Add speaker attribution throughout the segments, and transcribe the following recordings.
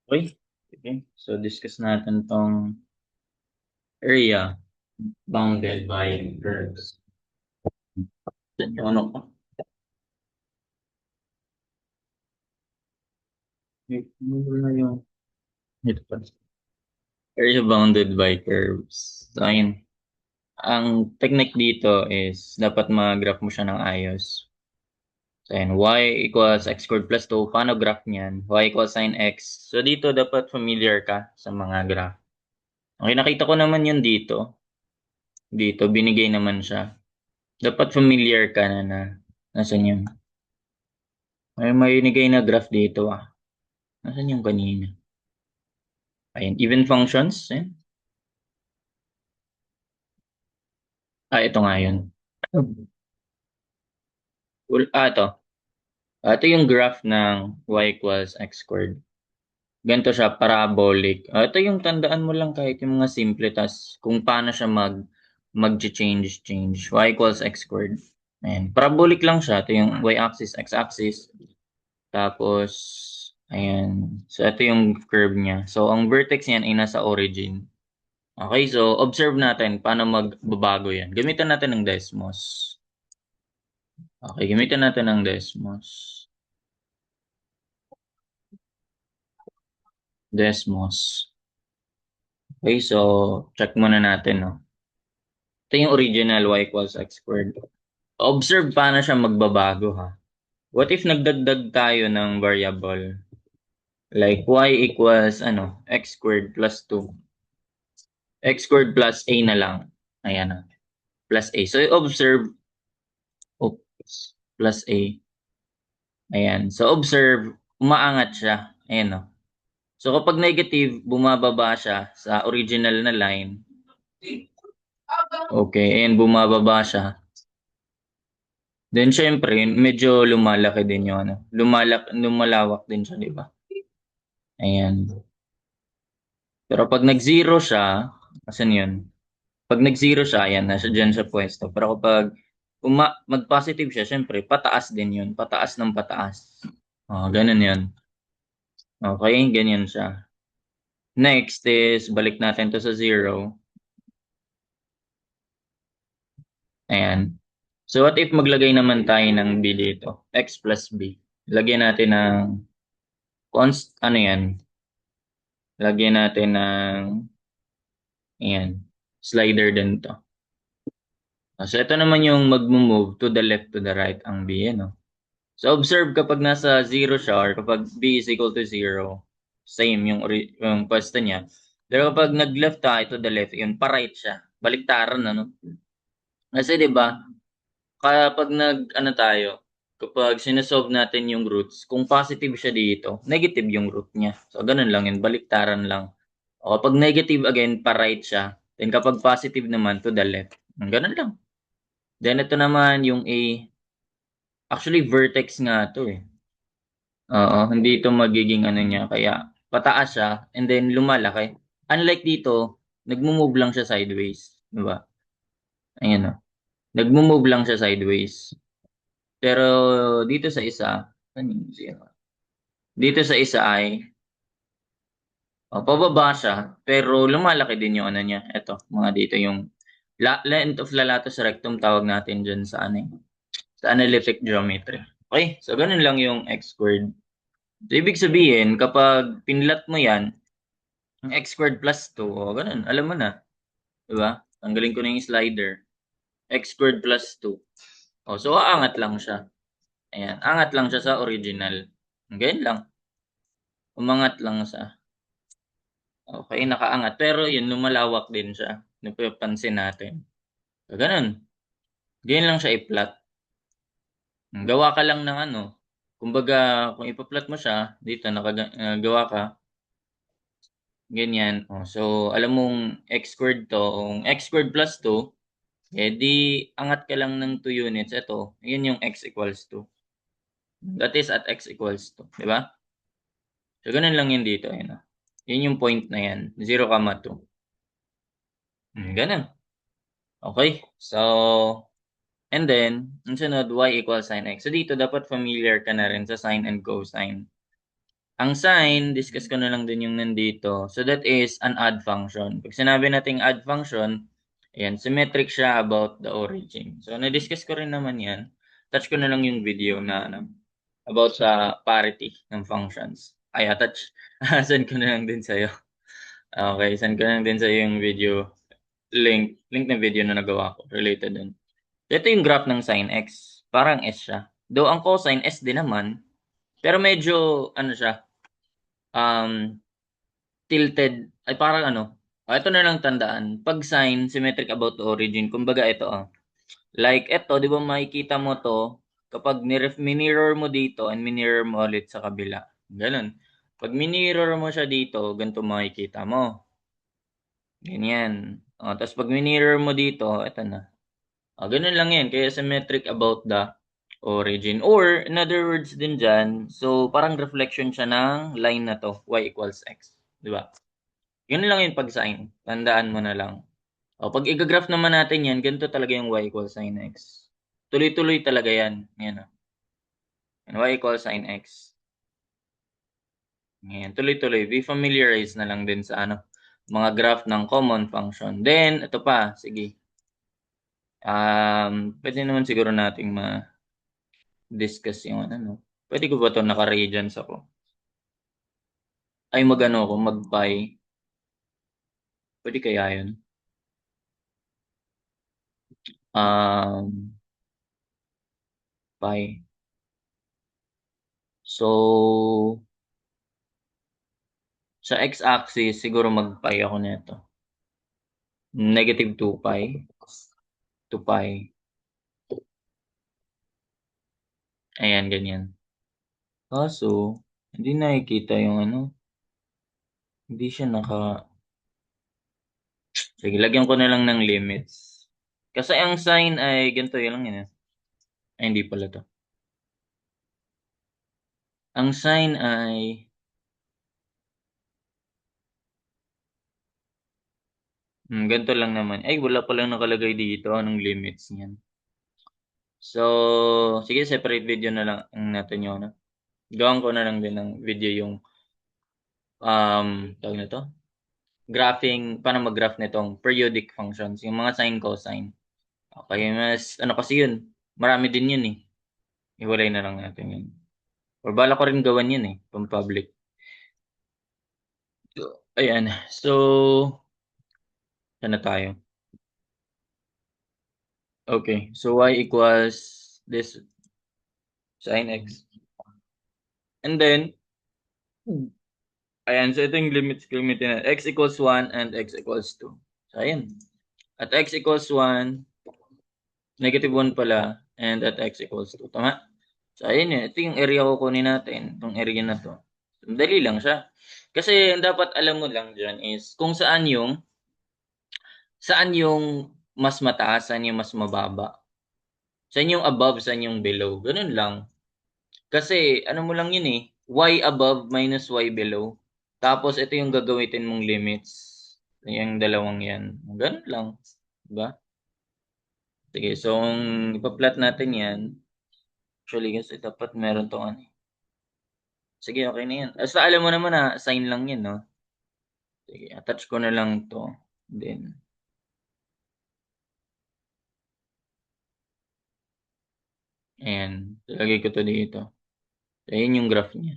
Speaker 1: Okay. Okay. So discuss natin tong area bounded by curves. Ano ka? Ano na yung ito pa? Area bounded by curves. So ayun. Ang technique dito is dapat mag-graph mo siya ng ayos. So ayun, y equals x squared plus 2. Paano graph niyan? Y equals sin x. So dito dapat familiar ka sa mga graph. Okay, nakita ko naman yun dito. Dito, binigay naman siya. Dapat familiar ka na nasan yun. May binigay na graph dito ah. Nasaan yung kanina? Ayun, even functions. Eh? Ito nga yun. Ito. Ito yung graph ng y equals x squared. Ganito siya, parabolic. Ito yung tandaan mo lang kahit yung mga simple tas kung paano siya mag-change. Y equals x squared. Ayan. Parabolic lang siya. Ito yung y-axis, x-axis. Tapos, ayan. So, ito yung curve niya. So, ang vertex niyan ay nasa origin. Okay, so observe natin paano magbabago yan. Gamitan natin ng Desmos. Okay, gamitan natin ng Desmos. Desmos. Okay, so check muna natin, no? Ito yung original y equals x squared. Observe paano siya magbabago, ha? What if nagdagdag tayo ng variable? Like y equals, x squared plus 2. X squared plus a na lang. Ayan na. Plus a. So, observe, oops, plus a. Ayan. So, observe, umaangat siya. Ayan, no? So kapag negative, bumababa siya sa original na line. Okay, and bumababa siya. Then syempre, medyo lumalaki din yung lumalawak din siya, di ba? Ayan. Pero pag nag-zero siya, asan yun? Pag nag-zero siya, ayan, nasa dyan sa pwesto. Pero kapag mag-positive siya, syempre, pataas din yun. Pataas ng pataas. Ganun yun. Okay, ganyan siya. Next is, balik natin to sa zero. Ayan. So what if maglagay naman tayo ng b dito? X plus b. Lagyan natin ng ano yan? Lagyan natin ng ayan, slider din to. So ito naman yung mag-move to the left to the right ang b, no? So observe kapag nasa 0 siya or kapag b is equal to 0, same yung pwesto niya. Pero kapag nag-left tayo to the left, yun, pa-right siya. Baliktaran, ano? Kasi 'di ba, kapag ano tayo, kapag sinesolve natin yung roots, kung positive siya dito, negative yung root niya. So, ganun lang yun, baliktaran lang. O kapag negative again, pa-right siya. Then kapag positive naman, to the left. Ganun lang. Then ito naman yung A. Actually, vertex nga to eh. Oo, hindi ito magiging ano niya. Kaya pataas siya and then lumalaki. Unlike dito, nagmo-move lang siya sideways. Diba? Ayan o. Nagmo-move lang siya sideways. Pero dito sa isa, ano yun? Dito sa isa ay pababa siya, pero lumalaki din yung ano niya. Ito, mga dito yung length of lalatus rectum tawag natin dyan sa ano sa analytic geometry. Okay, so ganun lang yung x squared. So, ibig sabihin, kapag pinlat mo yan, ang x squared plus 2, ganun, alam mo na. Diba? Tanggalin ko na yung slider. X squared plus 2. So aangat lang siya. Ayan, angat lang siya sa original. Ganyan lang. Umangat lang siya. Okay, nakaangat. Pero yun, lumalawak din siya. Napapansin natin. So, ganun. Ganyan lang siya i-plot. Gawa ka lang ng ano. Kumbaga, kung ipa-plot mo siya, dito, gawa ka. Ganyan. So, alam mong x squared to. Kung x squared plus 2, di angat ka lang ng 2 units. Ito, yun yung x equals to. That is at x equals to. Diba? So, ganun lang yun dito. Yun, yun yung point na yan. 0, 2. Ganun. Okay. So, and then, ang sunod, y equals sin x. So, dito, dapat familiar ka na rin sa sine and cosine. Ang sign, discuss ko na lang din yung nandito. So that is an add function. Pag sinabi nating add function, ayan, symmetric siya about the origin. So na-discuss ko rin naman yan. Touch ko na lang yung video na ano, about sa parity ng functions. Ay, attach. Send ko na lang din sa'yo. Okay, send ko na lang din sa'yo yung video link na video na nagawa ko related dun. Ito yung graph ng sin x. Parang S siya. Though ang cosine S din naman, pero medyo ano siya, um, tilted. Ay parang ano, ito na lang tandaan. Pag sin, symmetric about the origin. Kumbaga ito like ito, di ba makikita mo to, kapag minirror mo dito and minirror mo ulit sa kabila. Ganun. Pag minirror mo siya dito, ganito makikita mo. Ganyan. Tapos pag minirror mo dito, ito na. Ganun lang yan. Kaya symmetric about the origin. Or, in other words din dyan, so parang reflection siya ng line na to, y equals x. Di ba? Yun lang yung pag-sign. Tandaan mo na lang. Pag i-graph naman natin yan, ganito talaga yung y equals sin x. Tuloy-tuloy talaga yan. Yan o. Y equals sin x. Yan, tuloy-tuloy. Be familiarized na lang din sa ano, mga graph ng common function. Then, ito pa. Sige. Pwede naman siguro nating ma-discuss yung ano, no? Pwede ko ba ito naka-radians ako? Ay, mag-ano ako, mag-pi. Pwede kaya yun? Pi. So, sa x-axis, siguro mag-pi ako nito. Negative 2 pi to pi. Ayan, ganyan. Kaso, hindi nakikita yung ano. Hindi siya Sige, lagyan ko na lang ng limits. Kasi ang sign ay ganito, yun lang yun. Ay, hindi pala to. Ang sign ay ganito lang naman. Ay, wala palang nakalagay dito. Anong limits niyan? So, sige, separate video na lang ang natin yun. No? Gawin ko na lang din ng video yung tawag na to? Graphing, paano mag-graph nitong periodic functions, yung mga sine, cosine. Okay, mas, ano kasi yun, marami din yun eh. Iwalay na lang natin yun. Or bala ko rin gawan yun eh, pang public. So, ayan. So, saan na tayo? Okay, so y equals this sine x. And then, ayan, so ito yung limit na x equals 1 and x equals 2. So, ayan. At x equals 1, negative 1 pala, and at x equals 2. Tama? So, ayun yun. Ito yung area kukunin natin. Itong area na to. Dali lang siya. Kasi ang dapat alam mo lang dyan is kung saan yung mas mataas, saan yung mas mababa. Saan yung above, saan yung below. Ganun lang. Kasi ano mo lang yun eh. Y above minus y below. Tapos ito yung gagamitin mong limits. Yung dalawang yan. Ganun lang. Diba? Sige, so kung ipa-plot natin yan, actually kasi dapat meron tong ano. Sige, okay na yan. Basta alam mo naman na sign lang yan, no? Sige, attach ko na lang to. Then, ayan. Ilagay ko to dito. Ayan yung graph niya.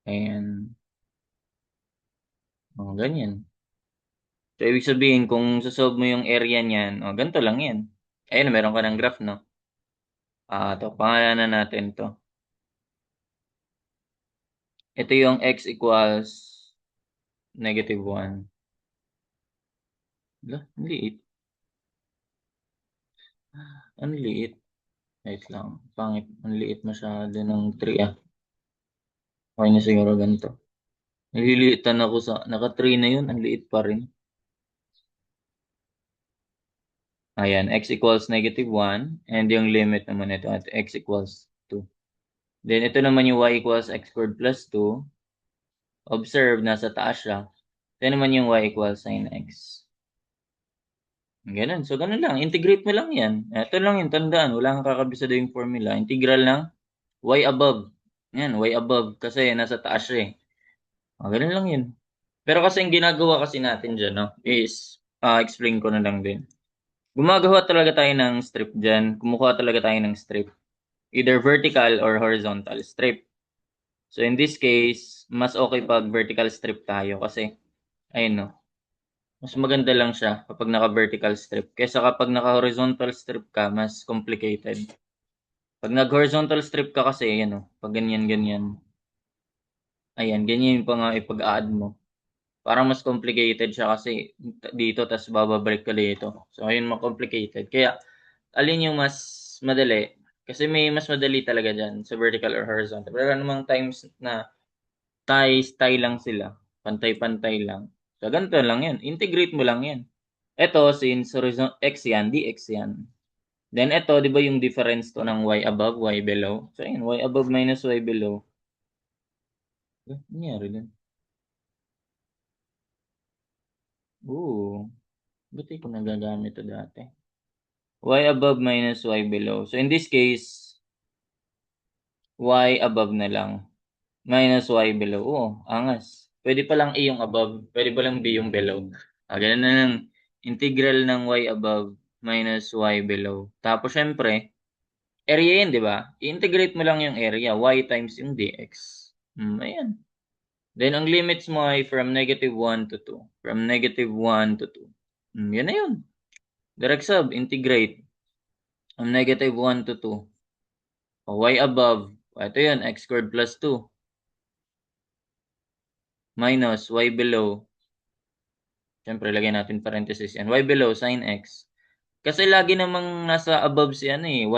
Speaker 1: Ayan. O, ganyan. So, ibig sabihin, kung sasolve mo yung area niyan, ganito lang yan. Ayan, meron ka ng graph, no? Pangalanan natin to. Ito yung x equals negative 1. Wala, ang liit. Ang liit. Wait lang. Pangit. Ang liit masyado ng 3, Okay na siguro ganito. Naliliitan ako naka 3 na yun. Ang liit pa rin. Ayan, x equals negative 1. And yung limit naman ito at x equals 2. Then ito naman yung y equals x squared plus 2. Observe, nasa taas siya. Ito naman yung y equals sin x. Ganun. So, ganun lang. Integrate mo lang yan. Ito lang yung tandaan. Wala kang kakabisado yung formula. Integral ng y above Yan, y above. Kasi nasa taas siya eh. Ganun lang yun. Pero kasi yung ginagawa kasi natin dyan, no, is, explain ko na lang din. Gumagawa talaga tayo ng strip dyan. Kumukuha talaga tayo ng strip. Either vertical or horizontal strip. So in this case, mas okay pag vertical strip tayo kasi, ayun no, mas maganda lang siya kapag naka-vertical strip. Kaysa kapag naka-horizontal strip ka, mas complicated. Pag nag-horizontal strip ka kasi, ayan o, pag ganyan-ganyan, ayan, ganyan yung ipag-add mo. Parang mas complicated siya kasi dito, tas bababalik ka dito. So, ayun, complicated. Kaya, alin yung mas madali? Kasi may mas madali talaga dyan sa vertical or horizontal. Pero namang times na tie lang sila. Pantay-pantay lang. So, ganito lang yan. Integrate mo lang yan. Ito, since horizontal x yan, dx yan. Then ito, di ba yung difference to ng y above, y below? So, yun, y above minus y below. Nangyari dun? Ba't ko nagagamit ito dati? Y above minus y below. So, in this case, y above na lang. Minus y below. Angas. Pwede pa lang a yung above. Pwede pa lang b yung below. Ganun na lang. Integral ng y above minus y below. Tapos, syempre, area yan, di ba? I-integrate mo lang yung area. Y times yung dx. Ayan. Then, ang limits mo ay from -1 to 2. From -1 to 2. Yan na yun. Direct sub, integrate. From -1 to 2. Y above. Ito yun, x squared plus 2. Minus y below. Siyempre, lagyan natin parenthesis yan. Y below, sin x. Kasi lagi namang nasa above si ano eh,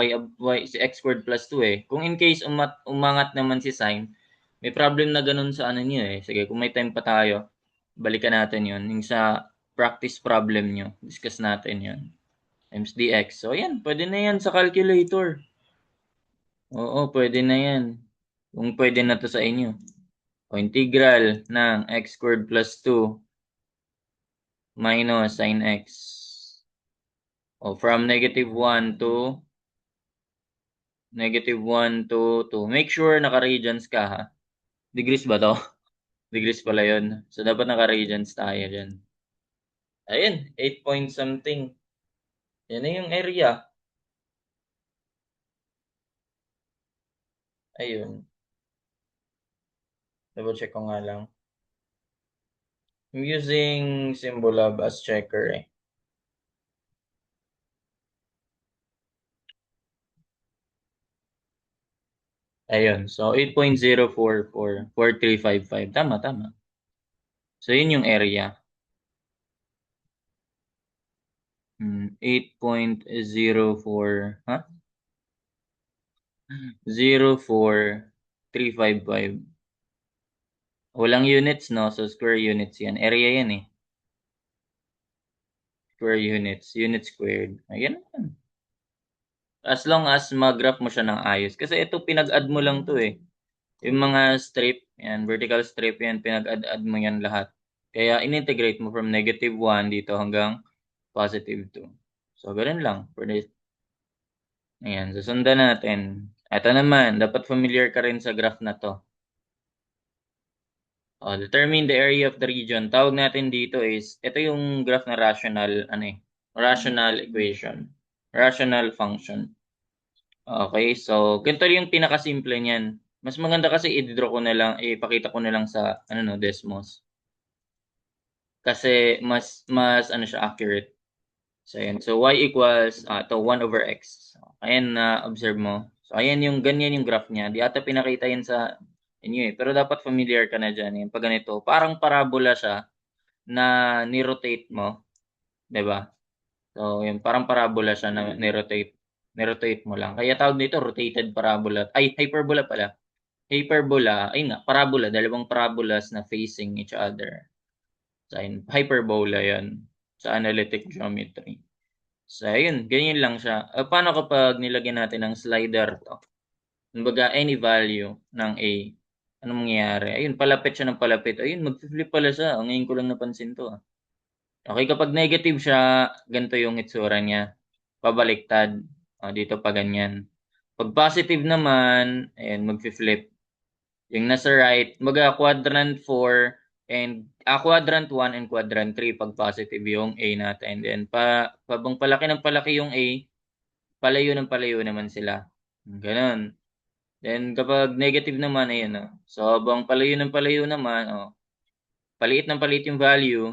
Speaker 1: si x squared plus 2 eh. Kung in case umangat naman si sin, may problem na ganun sa ano niyo eh. Sige, kung may time pa tayo, balikan natin yun. Yung sa practice problem nyo, discuss natin yun. Times dx. So, yan. Pwede na yan sa calculator. Oo, pwede na yan. Kung pwede na to sa inyo. O, integral ng x squared plus 2 minus sin x. O, from -1 to -1 to 2. Make sure naka-radians ka ha. Degrees ba to? Degrees pala yun. So, dapat naka-radians tayo dyan. Ayun, 8 point something. Yan na yung area. Ayun. Double check ko nga lang. I'm using Symbolab as checker eh. Ayun. So, 8.0444355. Tama, tama. So, yun yung area. 8.04, ha? 04355. Walang units, no? So, square units yan. Area yan eh. Square units. Unit squared. Ayan naman. As long as mag-graph mo siya ng ayos. Kasi ito, pinag-add mo lang to eh. Yung mga strip, yan, vertical strip yan, pinag-add mo yan lahat. Kaya in-integrate mo from -1 dito hanggang +2. So, ganun lang. For this. Ayan, susundan natin. Ito naman, dapat familiar ka rin sa graph na to. Determine the area of the region. Tawag natin dito is, ito yung graph na rational, rational equation. Rational function. Okay, so, ganito yung pinakasimple niyan. Mas maganda kasi i-draw ko na lang, ipakita ko na lang sa, Desmos. Kasi, mas siya, accurate. So, ayan. So, y equals, ito, 1 over x. So, ayan na, observe mo. So, ayan yung, ganyan yung graph niya. Di ata pinakita yan sa inyo eh. Pero dapat familiar ka na dyan. Yung pag ganito, parang parabola siya na ni-rotate mo. Diba? So, yun, parang parabola siya na ni-rotate mo lang. Kaya tawag dito, rotated parabola. Ay, hyperbola pala. Hyperbola, ay nga, parabola. Dalawang parabolas na facing each other. So, ayun, hyperbola yan sa analytic geometry. So, ayun, ganyan lang siya. Paano kapag nilagyan natin ng slider to? Kumbaga, any value ng A, anong mangyayari? Ayun, palapit siya ng palapit. Ayun, mag-flip pala siya. Ngayon ko lang napansin to. Okay, kapag negative siya, ganito yung itsura niya. Pabaliktad. Dito pa ganyan. Pag positive naman, ayun, mag-flip. Yung nasa right, maga quadrant 4 and quadrant 1 and quadrant 3 pag positive yung A natin. Then pabang palaki ng palaki yung A, palayo ng palayo naman sila. Ganon. Then kapag negative naman, ayan o. So habang palayo ng palayo naman, paliit ng paliit yung value,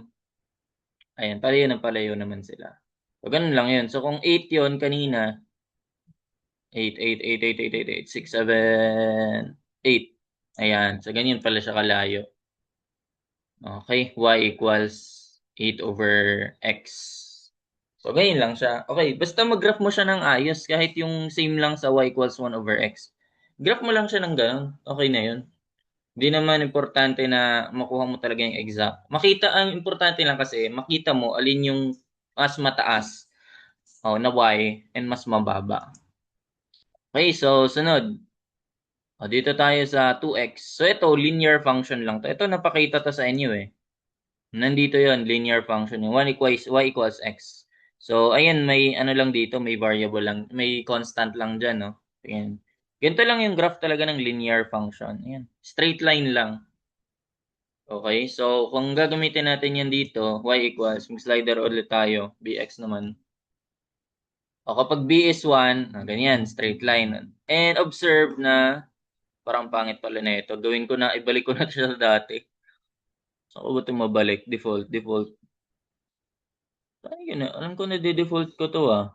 Speaker 1: ayan, palayo naman sila. So ganun lang yun. So kung 8 yun kanina, 8, 8, 8, 8, 8, 8, 8, 6, 7, 8. Ayan. So ganyan pala siya kalayo. Okay, y equals 8 over x. So, ganyan lang siya. Okay, basta mag-graph mo siya ng ayos kahit yung same lang sa y equals 1 over x. Graph mo lang siya ng ganun. Okay na yun. Hindi naman importante na makuha mo talaga yung exact. Ang importante lang kasi, makita mo alin yung mas mataas na y and mas mababa. Okay, so sunod. Dito tayo sa 2x. So, ito, linear function lang to. Ito, napakita to sa inyo eh. Nandito yon linear function yung 1 equals y equals x. So, ayan, may ano lang dito, may variable lang, may constant lang dyan, no? Ayan. Ganito lang yung graph talaga ng linear function. Ayan. Straight line lang. Okay, so kung gagamitin natin yan dito, y equals, mag-slider ulit tayo, bx naman. O kapag b is 1, ganyan, straight line. And observe na, parang pangit pala na ito. Gawin ko na, ibalik ko na siya sa dati. So, ako ba ito mabalik? Default. Ay, yun na. Alam ko na de-default ko to ah.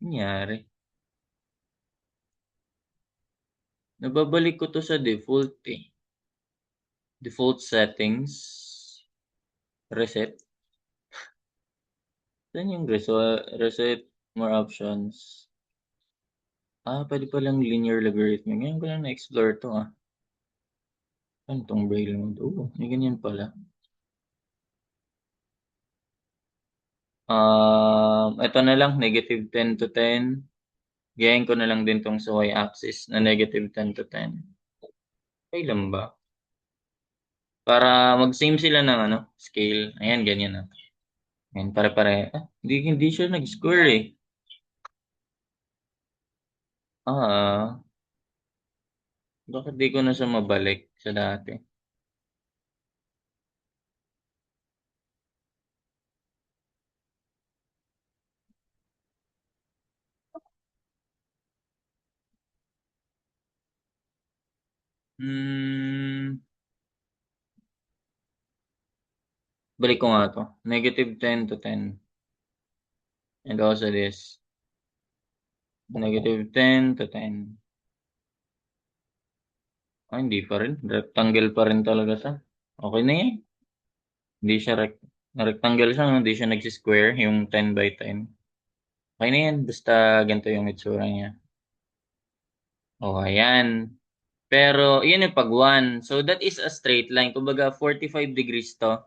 Speaker 1: Nangyari. Nababalik ko to sa default eh. Default settings. Reset. Saan yung reset? More options. Pwede palang linear logarithm. Ngayon ko lang na-explore to ah. Ano tong braille mode? May ganyan pala. Ito na lang, negative 10 to 10. Gayahin ko na lang din tong sa y-axis na negative 10 to 10. Kailan ba? Para mag-same sila ng scale. Ayan, ganyan na. Ayan, pare-pare. Hindi siya nag-score eh. Ah, bakit di ko na siya mabalik sa dati? Hmm, balik ko nga to. Negative 10 to 10. And also this. Negative 10 to 10. Hindi pa rin. Rectangle pa rin talaga siya. Okay na yan. Hindi siya rectangle siya, no? Hindi siya nag-square, yung 10 by 10. Okay na yan. Basta ganito yung itsura niya. Ayan. Pero, yun yung pag 1. So, that is a straight line. Kumbaga, 45 degrees to.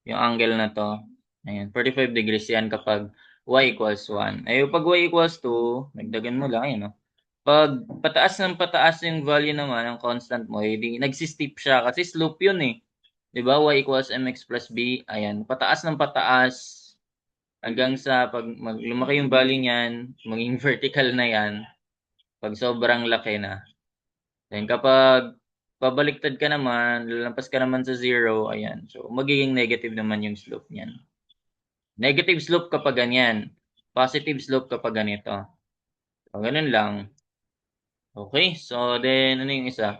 Speaker 1: Yung angle na to. Ayan, 45 degrees yan kapag y equals 1. Ay, pag y equals 2, nagdagan mo lang, ayun, no? Pag pataas ng pataas yung value naman ng constant mo, hindi nagsistip siya kasi slope yun eh. 'Di ba? Y equals mx plus b. Ayan, pataas ng pataas hanggang sa pag lumaki yung value niyan, maging vertical na yan pag sobrang laki na. Then kapag pabaliktad ka naman, lalampas ka naman sa zero, ayan. So, magiging negative naman yung slope niyan. Negative slope kapag ganyan. Positive slope kapag ganito. So, ganun lang. Okay, so then, ano yung isa?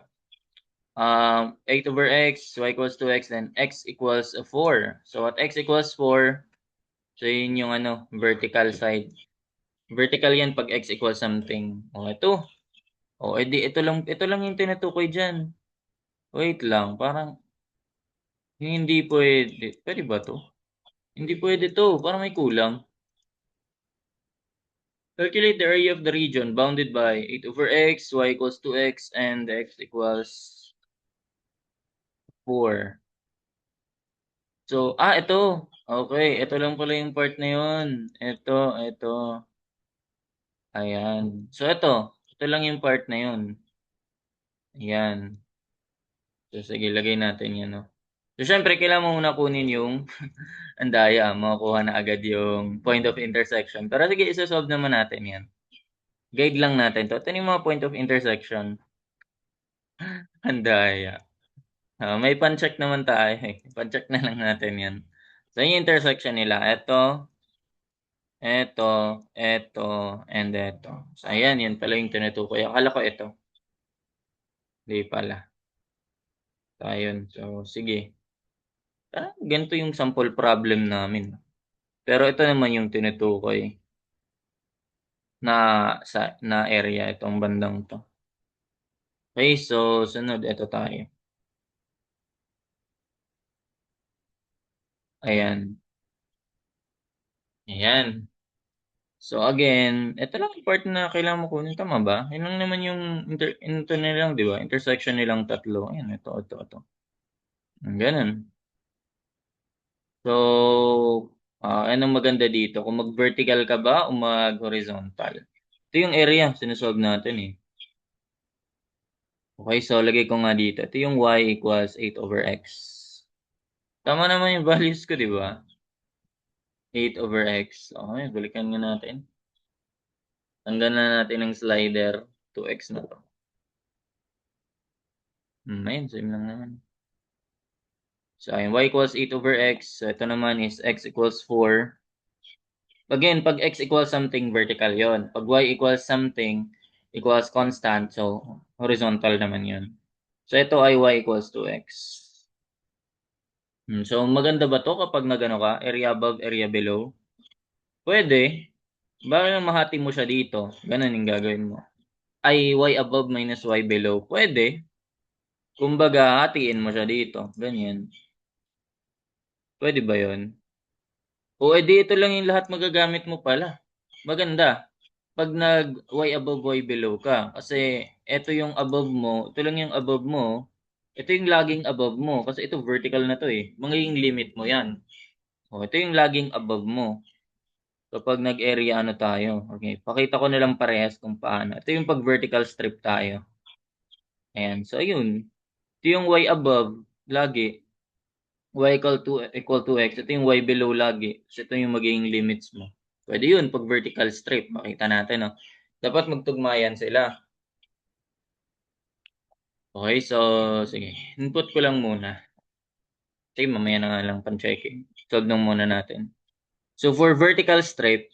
Speaker 1: 8 over x, y equals 2x, then x equals 4. So, at x equals 4, so yun yung vertical side. Vertical yan pag x equals something. Ito. Ito lang yung tinutukoy dyan. Wait lang, parang hindi pwede. Pwede ba to? Hindi pwede to. Parang may kulang. Calculate the area of the region bounded by 8 over x, y equals 2x, and x equals 4. So, ito. Okay, ito lang pala yung part na yun. Ito. Ayan. So, ito. Ito lang yung part na yun. Ayan. So, sige, lagay natin yan, no? So, syempre, kailangan mo muna kunin yung andaya. Makukuha na agad yung point of intersection. Pero sige, isa-solve naman natin yan. Guide lang natin to. Ito yung mga point of intersection. Ang daya. May pan-check naman tayo eh. Pan-check na lang natin yan. So, yung intersection nila. Ito, and ito. So, ayan, yan pala yung tinutukoy. Akala ko ito. Hindi pala. So, ayun. So, sige. Ganito yung sample problem namin. Pero ito naman yung tinutukoy na na area itong bandang to. Okay, so sunod ito tayo. Ayan. Ayan. So again, ito lang yung part na kailangan mo kunin. Tama ba? Yun lang naman yung ito nilang, di ba? Intersection nilang tatlo. Ayan, ito. Ganun. So, anong maganda dito? Kung mag-vertical ka ba o mag-horizontal? Ito yung area, sinusolve natin eh. Okay, so lagay ko nga dito. Ito yung y equals 8 over x. Tama naman yung values ko, di ba? 8 over x. Okay, balikan nga natin. Tanggalan na natin ng slider. 2x na to. Ayun, same lang naman. So, ayun, y equals 8 over x. So, ito naman is x equals 4. Again, pag x equals something, vertical yon. Pag y equals something, equals constant. So, horizontal naman yun. So, ito ay y equals 2x. So, maganda ba to kapag nagano ka? Area above, area below? Pwede. Bakit mahati mo siya dito? Ganun yung gagawin mo. Ay, y above minus y below. Pwede. Kumbaga, hatiin mo siya dito. Ganyan. Pwede ba yun? O edi ito lang yung lahat magagamit mo pala. Maganda. Pag nag y above y below ka. Kasi ito yung above mo. Ito lang yung above mo. Ito yung laging above mo. Kasi ito vertical na to eh. Magiging limit mo yan. O ito yung laging above mo. Kapag nag-area ano tayo. Okay. Pakita ko na lang parehas kung paano. Ito yung pag vertical strip tayo. Ayan. So ayun. Ito yung y above. Lagi. Y equal to x. Ito yung y below lagi. So, ito yung magiging limits mo. Pwede yun pag vertical strip. Makita natin, no? Dapat magtugmayan sila. Okay, so, sige. Input ko lang muna. Sige, mamaya na nga lang pan-checking. Solve lang muna natin. So, for vertical strip,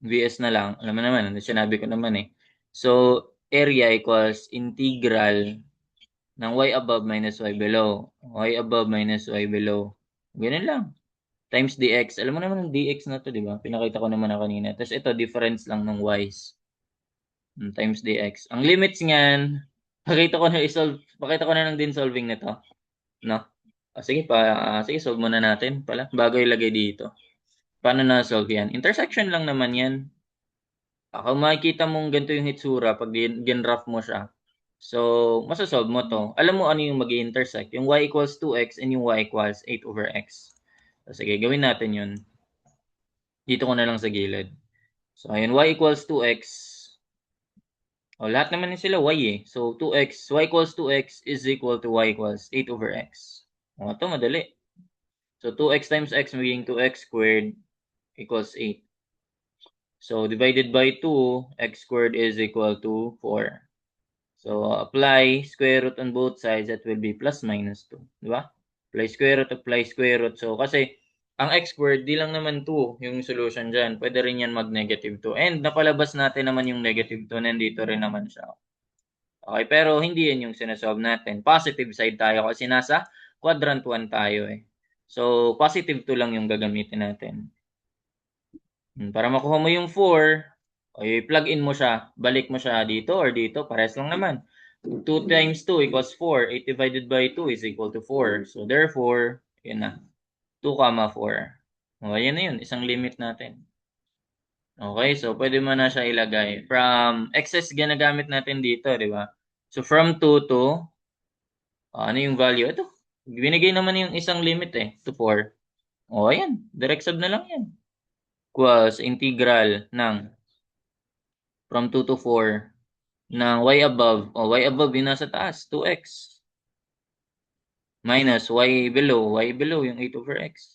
Speaker 1: VS na lang. Alam mo naman, sinabi ko naman eh. So, area equals integral ng y above minus y below. Y above minus y below. Ganun lang. Times dx. Alam mo naman ang dx na to, di ba? Pinakita ko naman na kanina. Tapos ito, difference lang ng y's. Times dx. Ang limits niyan, pakita ko na lang din solving nito. No? Sige, sige, solve muna natin pala. Bago ilagay dito. Paano na solve yan? Intersection lang naman yan. Kung makikita mong ganito yung hitsura pag ginraph mo siya. So, masasolve mo to. Alam mo ano yung mag-intersect. Yung y equals 2x and yung y equals 8 over x. So, sige, gawin natin yun. Dito ko na lang sa gilid. So, ayun, y equals 2x. O, lahat naman din sila y eh. So, 2x, y equals 2x is equal to y equals 8 over x. O, ito, madali. So, 2x times x magiging 2x squared equals 8. So, divided by 2, x squared is equal to 4. So, apply square root on both sides. That will be plus minus 2. Diba? Apply square root. So, kasi, ang x squared, di lang naman 2 yung solution dyan. Pwede rin yan mag-negative 2. And napalabas natin naman yung negative 2. Nandito rin naman siya. Okay, pero hindi yan yung sinasolve natin. Positive side tayo kasi nasa quadrant 1 tayo eh. So, positive 2 lang yung gagamitin natin. Para makuha mo yung 4, ay plug in mo siya. Balik mo siya dito or dito. Pares lang naman. 2 times 2 equals 4. 8 divided by 2 is equal to 4. So, therefore, yun na. 2, 4. O, yan na yun. Isang limit natin. Okay, so pwede mo na siya ilagay. From excess ginagamit natin dito, di ba? So, from 2 to, ano yung value? Ito. Binigay naman yung isang limit eh, to 4. O, ayan. Direct sub na lang yan. Equals integral ng from 2 to 4 ng y above. O, y above yung nasa taas, 2x. Minus y below yung 8 over x.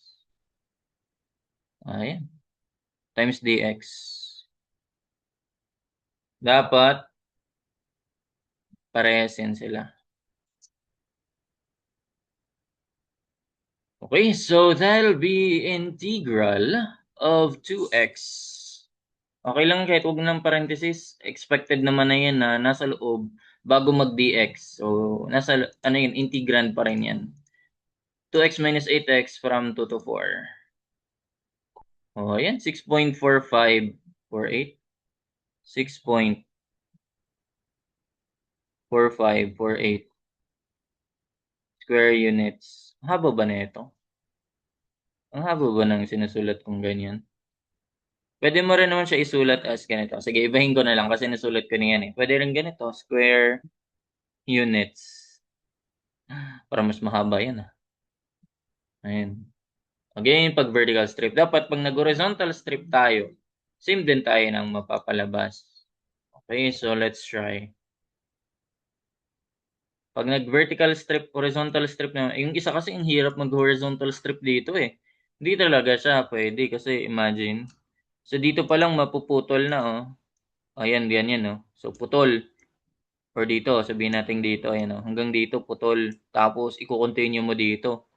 Speaker 1: Ayan. times dx. Dapat parehas yan sila. Okay, so that'll be integral of 2x. Okay lang kahit huwag ng parenthesis. Expected naman na yan na nasa loob bago mag-dx. So, nasa, ano yun, integrand pa rin yan. 2x minus 8x from 2 to 4. Oh, yan, 6.4548. 6.4548 square units. Ang haba ba na ito? Ang haba ba ng sinusulat kong ganyan? Pwede mo rin naman siya isulat as ganito. Sige, ibahin ko na lang kasi nasulat ko niyan eh. Pwede rin ganito, square units. Para mas mahaba yan ah. Ayun. Again, pag vertical strip. Dapat pag nag-horizontal strip tayo, same din tayo ng mapapalabas. Okay, so let's try. Pag nag-vertical strip, horizontal strip na, yung isa kasi ang hirap mag-horizontal strip dito eh. Hindi talaga siya pwede kasi imagine. So dito pa lang mapuputol na oh. Ayan, yan oh. So putol. Or dito, sabihin natin dito, ayan oh. Hanggang dito putol. Tapos i-continue mo dito.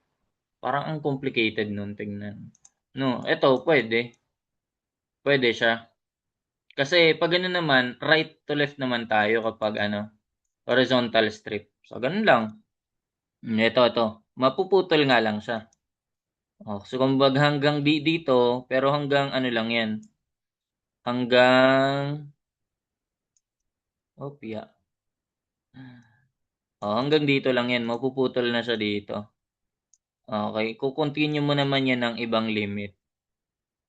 Speaker 1: Parang ang complicated nun, tingnan. No, eto pwede. Pwede siya. Kasi pag ano naman, right to left naman tayo kapag ano, horizontal strip. So ganun lang. Ito. Mapuputol nga lang siya. Oh, so kumbaga hanggang dito, pero hanggang ano lang yan. Hanggang, opya. Oh, hanggang dito lang yan. Mapuputol na siya dito. Okay, kukontinue mo naman yan ng ibang limit.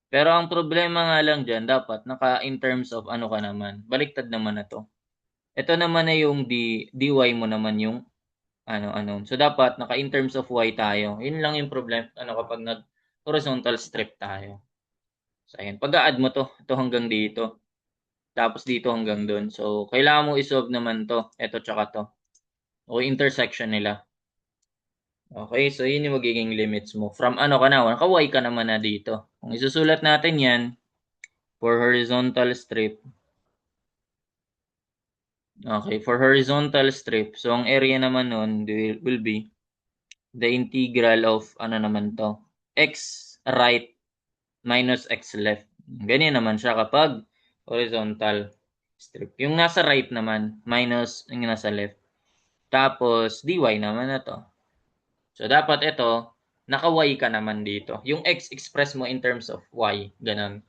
Speaker 1: Pero ang problema nga lang dyan, dapat naka in terms of ano ka naman. Baliktad naman na to. Ito naman na yung dy mo naman yung ano. So dapat naka in terms of y tayo. Yun lang yung problem ano kapag nag horizontal strip tayo. So ayun, pag-a-add mo to, ito hanggang dito. Tapos dito hanggang doon. So kailangan mo i-solve naman to, ito tsaka to. O intersection nila. Okay, so yun yung magiging limits mo. From ano ka na, naka-y ka naman na dito. Kung isusulat natin yan, for horizontal strip. Okay, for horizontal strip, so ang area naman nun will be the integral of ano naman to, x right minus x left. Ganyan naman siya kapag horizontal strip. Yung nasa right naman minus yung nasa left. Tapos dy naman na to. So dapat ito, naka-y ka naman dito. Yung x express mo in terms of y, ganun.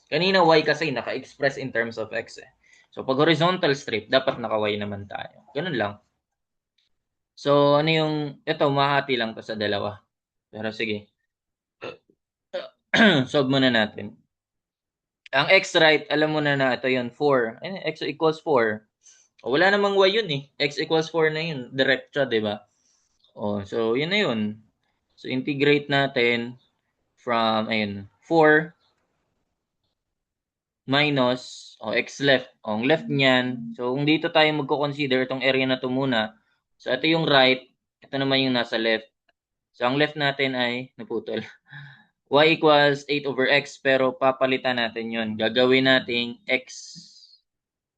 Speaker 1: Kanina y kasi naka-express in terms of x eh. So pag horizontal strip, dapat naka-y naman tayo. Ganun lang. So ano yung, ito mahati lang to sa dalawa. Pero sige. Solve muna natin. Ang x right, alam mo na ito yun, 4. X equals 4. O, wala namang y yun eh. X equals 4 na yun. Direct siya, di ba? O, so yun na yun. So integrate natin from, ayun, 4 minus, x left. O, ang left niyan. So kung dito tayo magko-consider itong area na to muna. So ito yung right. Ito naman yung nasa left. So ang left natin ay naputol. Y equals 8 over x pero papalitan natin yon. Gagawin nating x.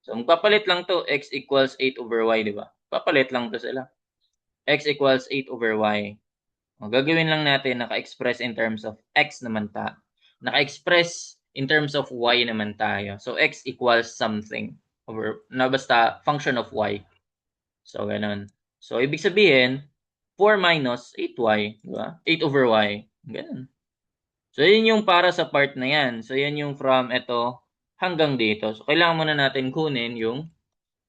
Speaker 1: So magpapalit lang to, x equals 8 over y, di ba? Papalit lang to sila. X equals 8 over y. O, gagawin lang natin, naka-express in terms of x naman ta. Naka-express in terms of y naman tayo. So x equals something over, na basta function of y. So ganun. So ibig sabihin, 4 minus 8y, di ba? 8 over y. Ganun. So, yun yung para sa part na yan. So, yan yung from ito hanggang dito. So, kailangan muna natin kunin yung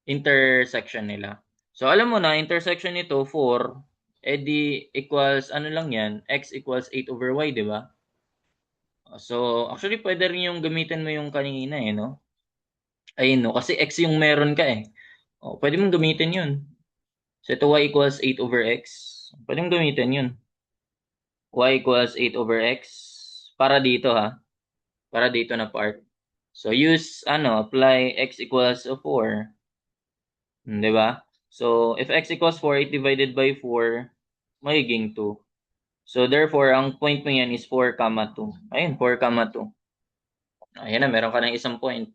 Speaker 1: intersection nila. So, alam mo na, intersection nito, 4, edi equals, ano lang yan, x equals 8 over y, di ba? So, actually, pwede rin yung gamitin mo yung kanina eh, no? Ayun, no? Kasi x yung meron ka eh. O, pwede mong gamitin yun. So, ito y equals 8 over x. Pwede mong gamitin yun. Y equals 8 over x. Para dito ha. Para dito na part. So use apply x equals 4. 'Di ba? So if x equals 4, 8 divided by 4 magiging 2. So therefore ang point mo yan is 4, 2. Ayun, 4, 2. Ayan na, meron ka ng isang point.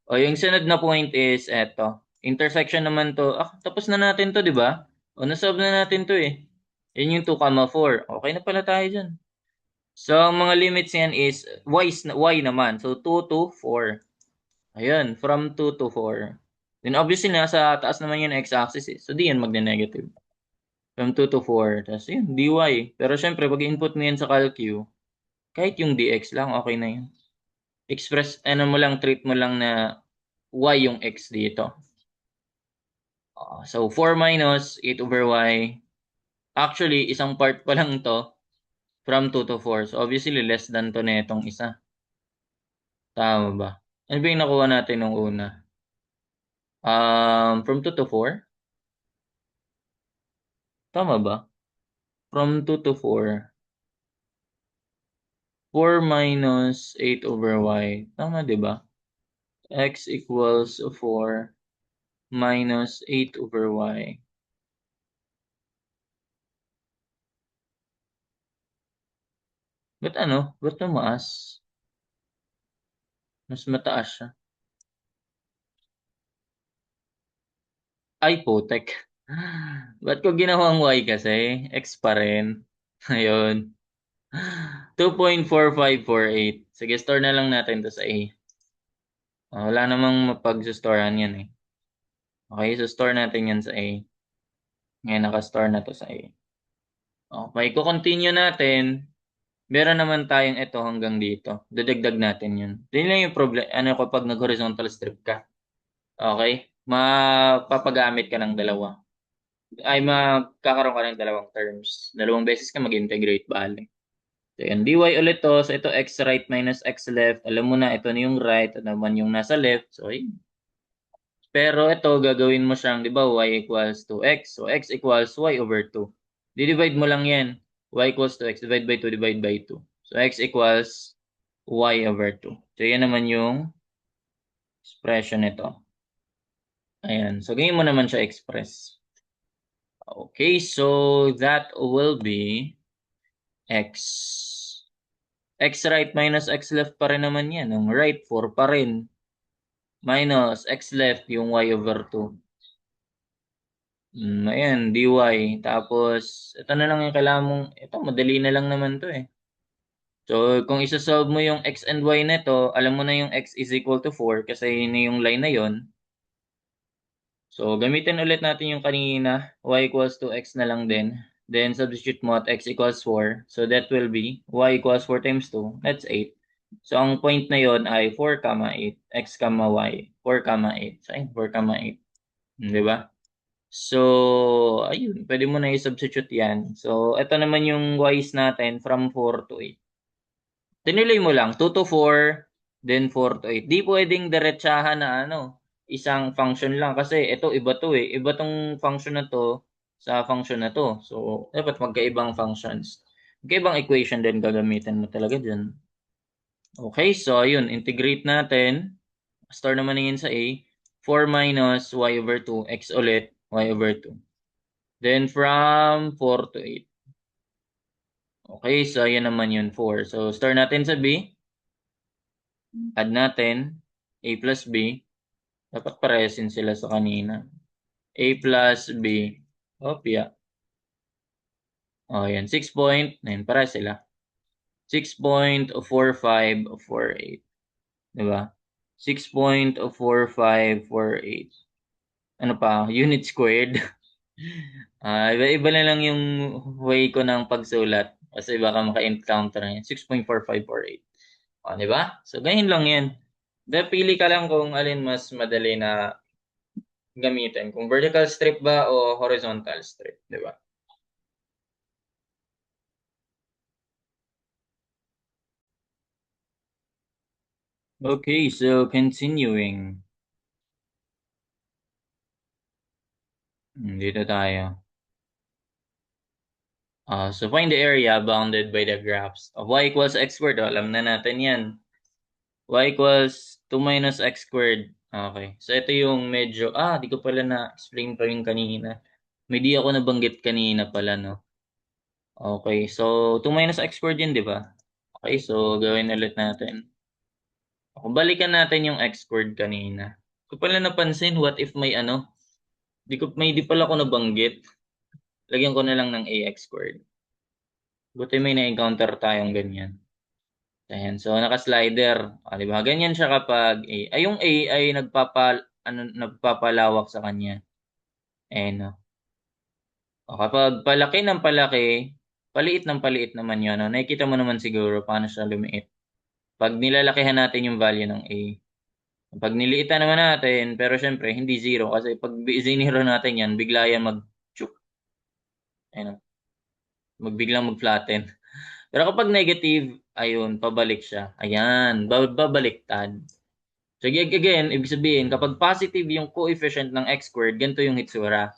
Speaker 1: O yung sunod na point is eto. Intersection naman to. Tapos na natin to, di ba? O nasolve na natin to eh. Yun yung 2, 4. Okay na pala tayo dyan. So, ang mga limits yan is y naman. So, 2 to 4. Ayun, from 2 to 4. Then obviously, nasa taas naman yung x-axis eh. So, di yan magne-negative. From 2 to 4. Tapos yun, dy. Pero syempre, pag input mo yan sa calcu, kahit yung dx lang, okay na yun. Express, ano mo lang, treat mo lang na y yung x dito. So, 4 minus 8 over y. Actually, isang part pa lang to from 2 to 4. So, obviously, less than to na itong isa. Tama ba? Ano ba yung nakuha natin nung una? From 2 to 4? Tama ba? From 2 to 4. 4 minus 8 over y. Tama, di ba? X equals 4 minus 8 over y. Ba't ano? Ba't tumaas? Mas mataas siya. Ay, putek. Ba't ko ginawang y kasi? X pa rin. Ayun. 2.4548. Sige, store na lang natin to sa A. Wala namang mapag-storehan yan eh. Okay, so store natin yan sa A. Ngayon, naka-store na to sa A. Okay, continue natin. Meron naman tayong ito hanggang dito. Dadagdag natin yun. Yun lang yung problem. Ano kapag nag-horizontal strip ka? Okay? Mapapagamit ka ng dalawa. Ay, magkakaroon ka ng dalawang terms. Dalawang beses ka mag-integrate, bale. So, yan. dy ulit to. So, ito x right minus x left. Alam mo na, ito na yung right. Ito naman yung nasa left. So, yun. Pero ito, gagawin mo siyang, di ba, y equals to x. So, x equals y over 2. Di-divide mo lang yan. Y equals to x. Divide by 2, divide by 2. So, x equals y over 2. So, yan naman yung expression nito. Ayan. So, ganyan mo naman siya express. Okay, so that will be x. X right minus x left pa rin naman yan. Ang right, 4 pa rin. Minus x left, yung y over 2. Ayan, dy. Tapos, ito na lang yung kailangan mong, ito, madali na lang naman to eh. So, kung isa-solve mo yung x and y nito, alam mo na yung x is equal to 4 kasi yun na yung line na yon. So, gamitin ulit natin yung kanina, y equals to x na lang din. Then, substitute mo at x equals 4. So, that will be y equals 4 times 2. That's 8. So, ang point na yon ay 4, 8. X, y. 4, 8. So, ayun, 4, 8. Di ba? So, ayun. Pwede mo na i-substitute yan. So, ito naman yung y's natin from 4 to 8. Tinuloy mo lang. 2 to 4, then 4 to 8. Di pwedeng diretsahan na ano, isang function lang. Kasi ito, iba to eh. Iba tong function na to sa function na to. So, dapat magkaibang functions. Magkaibang equation din gagamitin mo talaga dyan. Okay, so ayun. Integrate natin. Store naman yun sa A. 4 minus y over 2. X ulit. Y over 2. Then from 4 to 8. Okay, so ayan naman yun, 4. So, store natin sa B. Add natin. A plus B. Dapat paresin sila sa kanina. A plus B. Opya. O, yan. 6.9. Para sila. 6.4548. Diba? 6.4548. Ano pa? Unit squared. Iba-iba na lang yung way ko ng pagsulat. Kasi baka maka-encounter na yan. 6.4548. O, di ba? So, ganyan lang yan. Pili ka lang kung alin mas madali na gamitin. Kung vertical strip ba o horizontal strip, di ba? Okay, so continuing. Dito tayo. So find the area bounded by the graphs of y equals x squared. Alam na natin yan. Y equals 2 minus x squared. Okay. So ito yung medyo, di ko pala na-explain pa yung kanina. May di ako nabanggit kanina pala, no? Okay. So 2 minus x squared yun, di ba? Okay. So gawin ulit natin. O, balikan natin yung x squared kanina. Ko pala napansin, what if may ano? Di pala ako nabanggit. Lagyan ko na lang ng ax squared. Buti may na-encounter tayong ganyan. Ayan, so naka-slider. O, di ba? Ganyan siya kapag A. Ay, yung A ay nagpapalawak sa kanya. Ayan, no? O, kapag palaki ng palaki, paliit ng paliit naman yun. No? Nakikita mo naman siguro paano siya lumiit. Pag nilalakihan natin yung value ng A. Pag niliitan naman natin, pero syempre, hindi zero. Kasi pag zinero natin yan, bigla yan mag-chuk. Ayun, magbiglang mag-flatten. Pero kapag negative, ayun, pabalik siya. Ayan, babaliktad. So again, ibig sabihin, kapag positive yung coefficient ng x squared, ganito yung hitsura.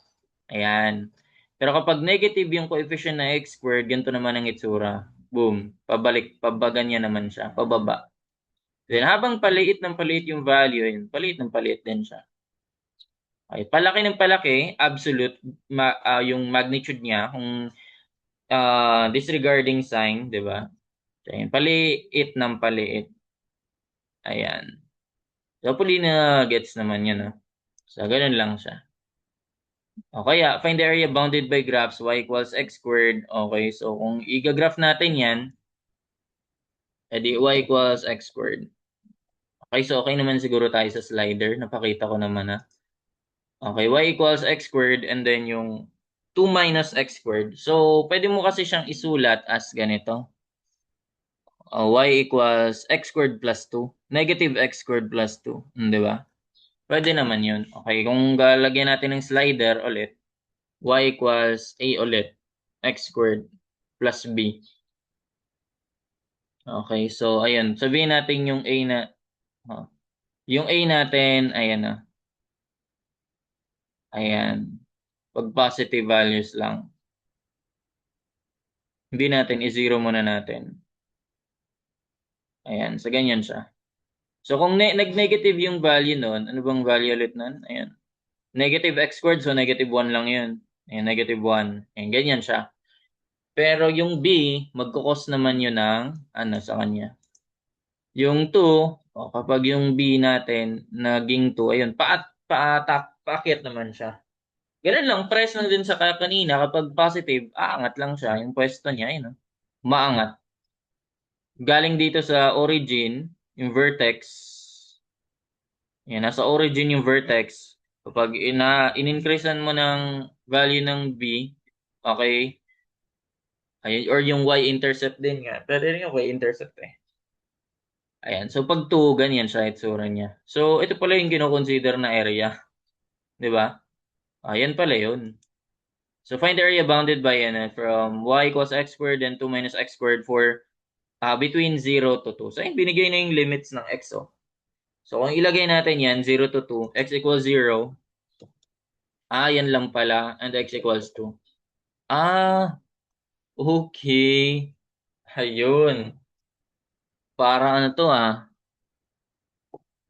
Speaker 1: Ayan. Pero kapag negative yung coefficient ng x squared, ganito naman ang hitsura. Boom. Pabalik, pabaganyan naman siya. Pababa. Then habang paliit ng paliit yung value, yun, paliit ng paliit din siya. Okay, palaki ng palaki, absolute, yung magnitude niya, kung disregarding sign, di ba? So, yun, paliit ng paliit. Ayan. So, hopefully na gets naman yun, no? So, ganun lang siya. O kaya, find the area bounded by graphs y equals x squared. Okay, so kung i-graph natin yan, edi y equals x squared. Okay, so okay naman siguro tayo sa slider. Napakita ko naman na. Okay, y equals x squared and then yung 2 minus x squared. So, pwede mo kasi siyang isulat as ganito. Y equals x squared plus 2. Negative x squared plus 2. Di ba? Pwede naman yun. Okay, kung lalagyan natin ng slider ulit, y equals a ulit. X squared plus b. Okay, so ayun. Sabihin natin yung a na, oh, yung a natin, ayan na. Ayan. Pag positive values lang. Hindi natin, i-zero muna natin. Ayan, so ganyan siya. So kung nag-negative yung value nun, ano bang value ulit nun? Ayan. Negative x squared, so negative 1 lang yun. Ayan, negative 1. Ayan, ganyan siya. Pero yung b, magkukos naman yun ng, ano, sa kanya. Yung 2, kapag yung b natin naging 2, ayun, paakyat naman siya. Ganun lang, press lang din sa kanina, kapag positive, aangat lang siya. Yung pwesto niya, ayun, no? Maangat. Galing dito sa origin, yung vertex, yan, nasa origin yung vertex. Kapag in-increasean mo ng value ng b, okay, ayun, or yung y-intercept din nga. Pwede rin yung y-intercept eh. Ayan, so pag 2, ganyan siya itsura niya. So, ito pala yung kinoconsider na area. Di ba? Ayan pala yun. So, find the area bounded by from y equals x squared and 2 minus x squared for between 0 to 2. So, ayun, binigay na yung limits ng x, oh. So, kung ilagay natin yan, 0 to 2, x equals 0. Yan lang pala. And x equals 2. Okay. Ayun. Parang ano to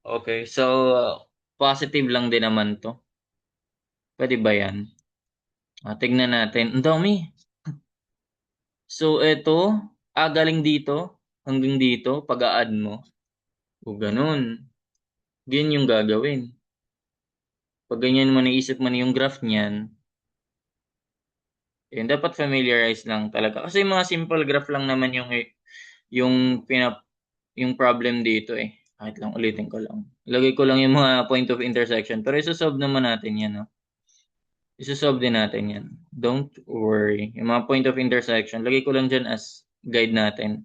Speaker 1: Okay, so positive lang din naman to. Pwede ba yan? Tignan natin. Ang dami. So, ito, galing dito hanggang dito, pag-a-add mo. O ganun. Ganyan yung gagawin. Pag ganyan mo naisip mo na yung graph niyan, yun, dapat familiarize lang talaga. Kasi mga simple graph lang naman yung yung problem dito eh. Kahit lang ulitin ko lang. Ilagay ko lang yung mga point of intersection. Pero isosolve naman natin yan, no? Isosolve din natin yan. Don't worry. Yung mga point of intersection, lagay ko lang dyan as guide natin.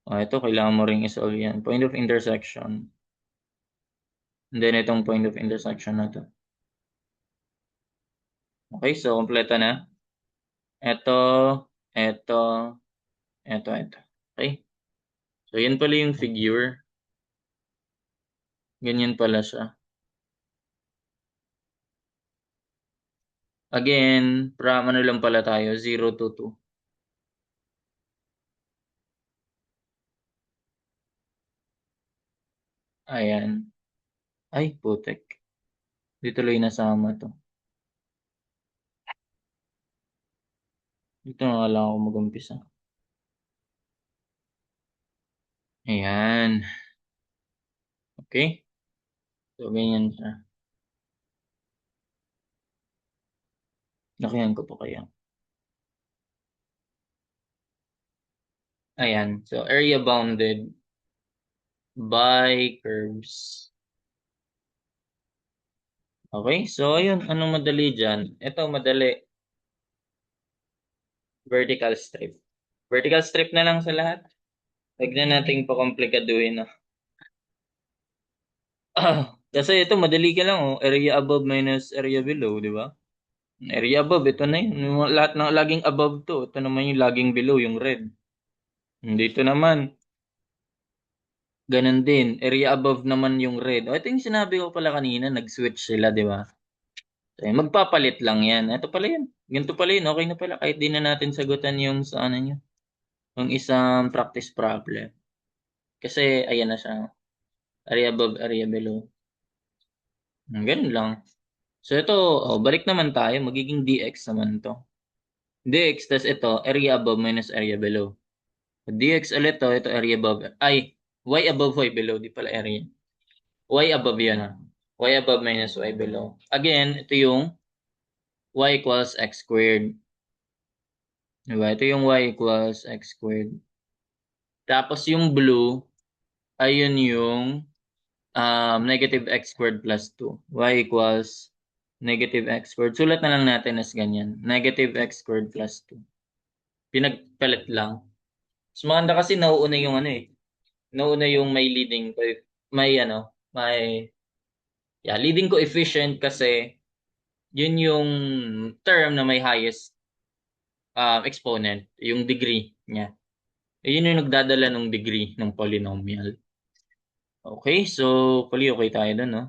Speaker 1: Ito, kailangan mo ring isolve yan. Point of intersection. And then itong point of intersection na to. Okay, so kompleto na. Ito, ito, ito. Okay. So, yan pala yung figure. Ganyan pala siya. Again, from ano lang pala tayo, 0 to 2. Ayan. Ay, putek. Di tuloy nasama to. Dito na lang ako mag-umpisa. Ayan. Okay? So, ganyan siya. Lakihan ko po kaya. Ayan. So, area bounded by curves. Okay? So, ayun. Anong madali dyan? Ito, madali. Vertical strip. Vertical strip na lang sa lahat. Huwag na nating pakomplikaduhin. No? Kasi ito, madali ka lang. Oh. Area above minus area below, di ba? Area above, ito na yun. Yung lahat ng laging above to. Ito naman yung laging below, yung red. Dito naman, ganun din. Area above naman yung red. O, ito yung sinabi ko pala kanina, nag-switch sila, di ba? So, magpapalit lang yan. Ito pala yun. Ganito pala yun. Okay na pala. Kahit di na natin sagutan yung sa ano nyo. Yung isang practice problem. Kasi, ayan na siya. Area above, area below. Ganun lang. So, ito, oh, balik naman tayo. Magiging dx naman to. Dx, tas ito, area above minus area below. Dx ulit to, ito area above. Ay, y above, y below. Di pala area. Y above yan ha. Y above minus y below. Again, ito yung y equals x squared. Diba? Ito yung y equals x squared. Tapos yung blue, ayun yung negative x squared plus 2. Y equals negative x squared. Sulat na lang natin as ganyan. Negative x squared plus 2. Pinagpalit lang. Mas maganda kasi nauuna yung ano eh. Nauuna yung may leading, may ano, may, yeah, leading coefficient kasi yun yung term na may highest exponent, yung degree niya. Yun yung nagdadala ng degree ng polynomial. Okay, so okay tayo dun, no?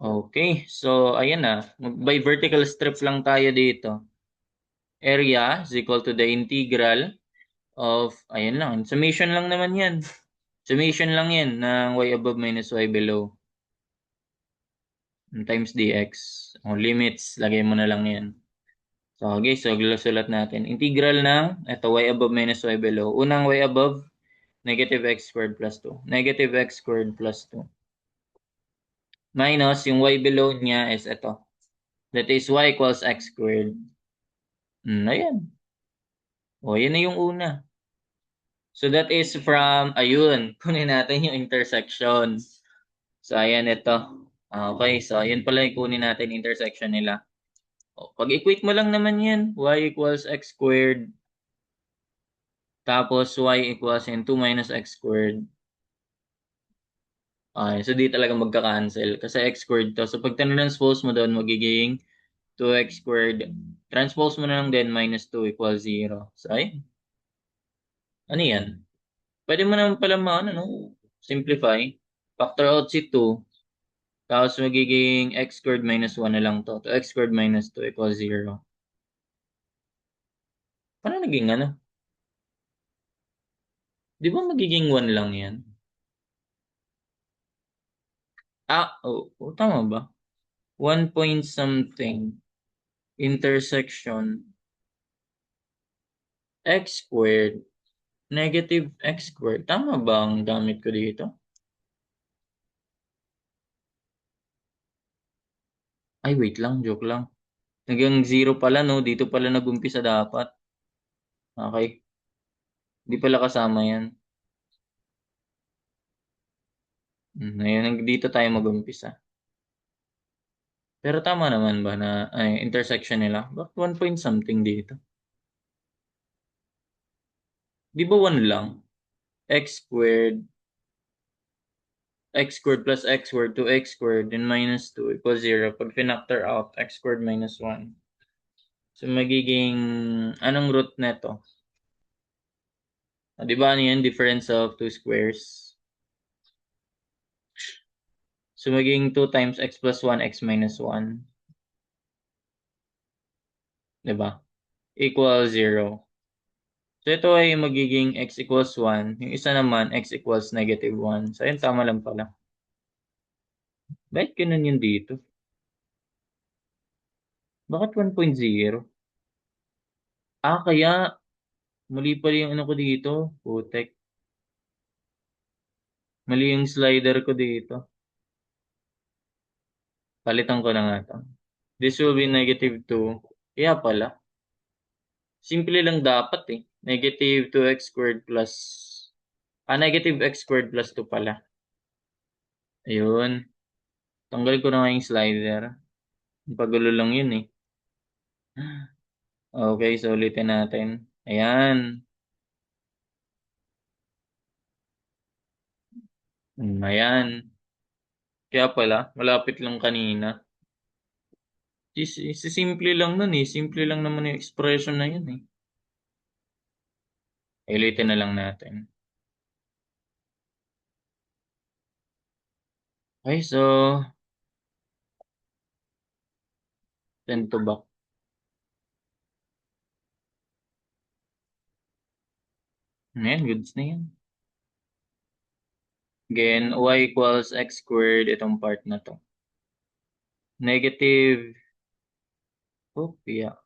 Speaker 1: Okay, so ayan na. By vertical strip lang tayo dito. Area is equal to the integral of, ayan lang, summation lang naman yan. Summation lang yan ng y above minus y below times dx. O limits, lagay mo na lang yan. So, okay, so sulat natin. Integral ng, ito, y above minus y below. Unang y above, negative x squared plus 2. Negative x squared plus 2. Minus, yung y below niya is ito. That is y equals x squared. Ayan. O, yan na yung una. So, that is from, ayun, kunin natin yung intersection. So, ayan ito. Okay, so, ayan pala yung kunin natin intersection nila. O, pag-equate mo lang naman yan. Y equals x squared. Tapos, y equals 2 minus x squared. Okay, so di talaga magka-cancel kasi x squared to. So pag transpose mo doon, magiging 2x squared. Transpose mo na lang din, minus 2 equals 0. So ay, ano yan? Pwede mo naman pala ano, no? Simplify. Factor out si 2. Tapos magiging x squared minus 1 na lang to. 2x squared minus 2 equals 0. Paano naging ano? Di ba magiging 1 lang yan? Tama ba? 1 point something. Intersection x squared negative x squared. Tama ba ang gamit ko dito? Ay, wait lang. Joke lang. Hanggang 0 pala, no? Dito pala nag-umpisa dapat. Okay. Di pala kasama yan. Ayun, dito tayo mag-umpisa. Pero tama naman ba na intersection nila? Bakit 1 point something dito? Di ba 1 lang? X squared plus x squared, 2x squared, then minus 2 equals 0. Pag pinactor out, x squared minus 1. So, magiging, anong root neto? Di ba ano yan? Difference of two squares. So, magiging 2 times x plus 1, x minus 1. Di ba? Equals 0. So, ito ay magiging x equals 1. Yung isa naman, x equals negative 1. So, ayun, tama lang pala. Bakit ganun yun dito? Bakit 1.0? Kaya, mali pala yung ano ko dito. Putek. Mali yung slider ko dito. Palitan ko na nga ito. This will be -2. Kaya pala. Simple lang dapat eh. -2x² plus... -x² plus 2 pala. Ayun. Tanggal ko na nga yung slider. Pagulo lang yun eh. Okay, so ulitin natin. Ayan. Ayan. Kaya pala, malapit lang kanina. Simple lang nun eh. Simple lang naman yung expression na yun eh. Ulitin na lang natin. Okay, so 10 to back. Ayan, goods na yan. Again, y equals x², itong part na to. Negative, oh, yeah.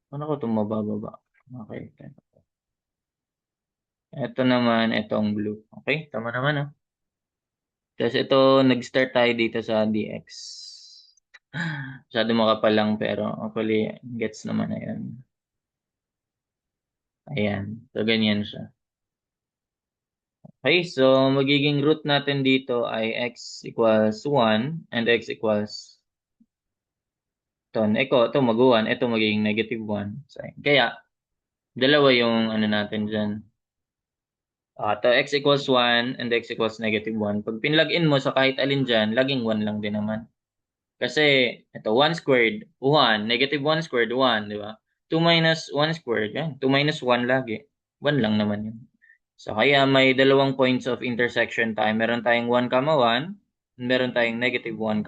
Speaker 1: Paano ko itong mabababa? Okay. Ito naman, itong blue. Okay, tama naman ah. Tapos ito, nag-start tayo dito sa dx. Masyado makapal lang pero hopefully gets naman na yun. Ayan, so ganyan siya. Okay, so magiging root natin dito ay x equals 1 and x equals ito mag-1, ito magiging -1. So, kaya, dalawa yung ano natin dyan. To x equals 1 and x equals -1. Pag pinlog-in mo sa kahit alin dyan, laging 1 lang din naman. Kasi, ito, 1 squared, 1. -1 squared, 1, di ba? 2 minus 1 squared, yan. 2 minus 1 lagi. 1 lang naman yun. So, kaya may dalawang points of intersection tayo. Meron tayong 1, 1, meron tayong -1,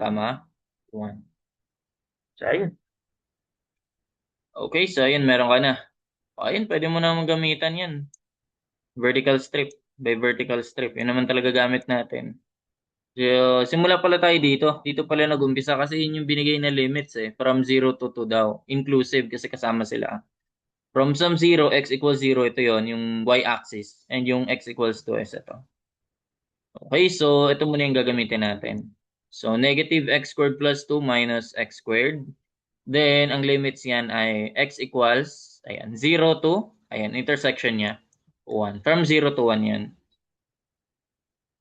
Speaker 1: 1. So, ayun. Okay, so ayun, meron ka na. Ayun, pwede mo naman gamitan yan. Vertical strip by vertical strip. Yun naman talaga gamit natin. So, simula pala tayo dito. Dito pala nag-umpisa kasi yun yung binigay na limits eh. From 0 to 2 daw. Inclusive kasi kasama sila. From some 0, x equals 0, ito yon yung y-axis. And yung x equals 2 is ito. Okay, so ito muna yung gagamitin natin. So, -x² plus 2 minus x². Then, ang limits yan ay x equals, ayan, 0 to, ayan, intersection niya, 1. From 0 to 1 yan.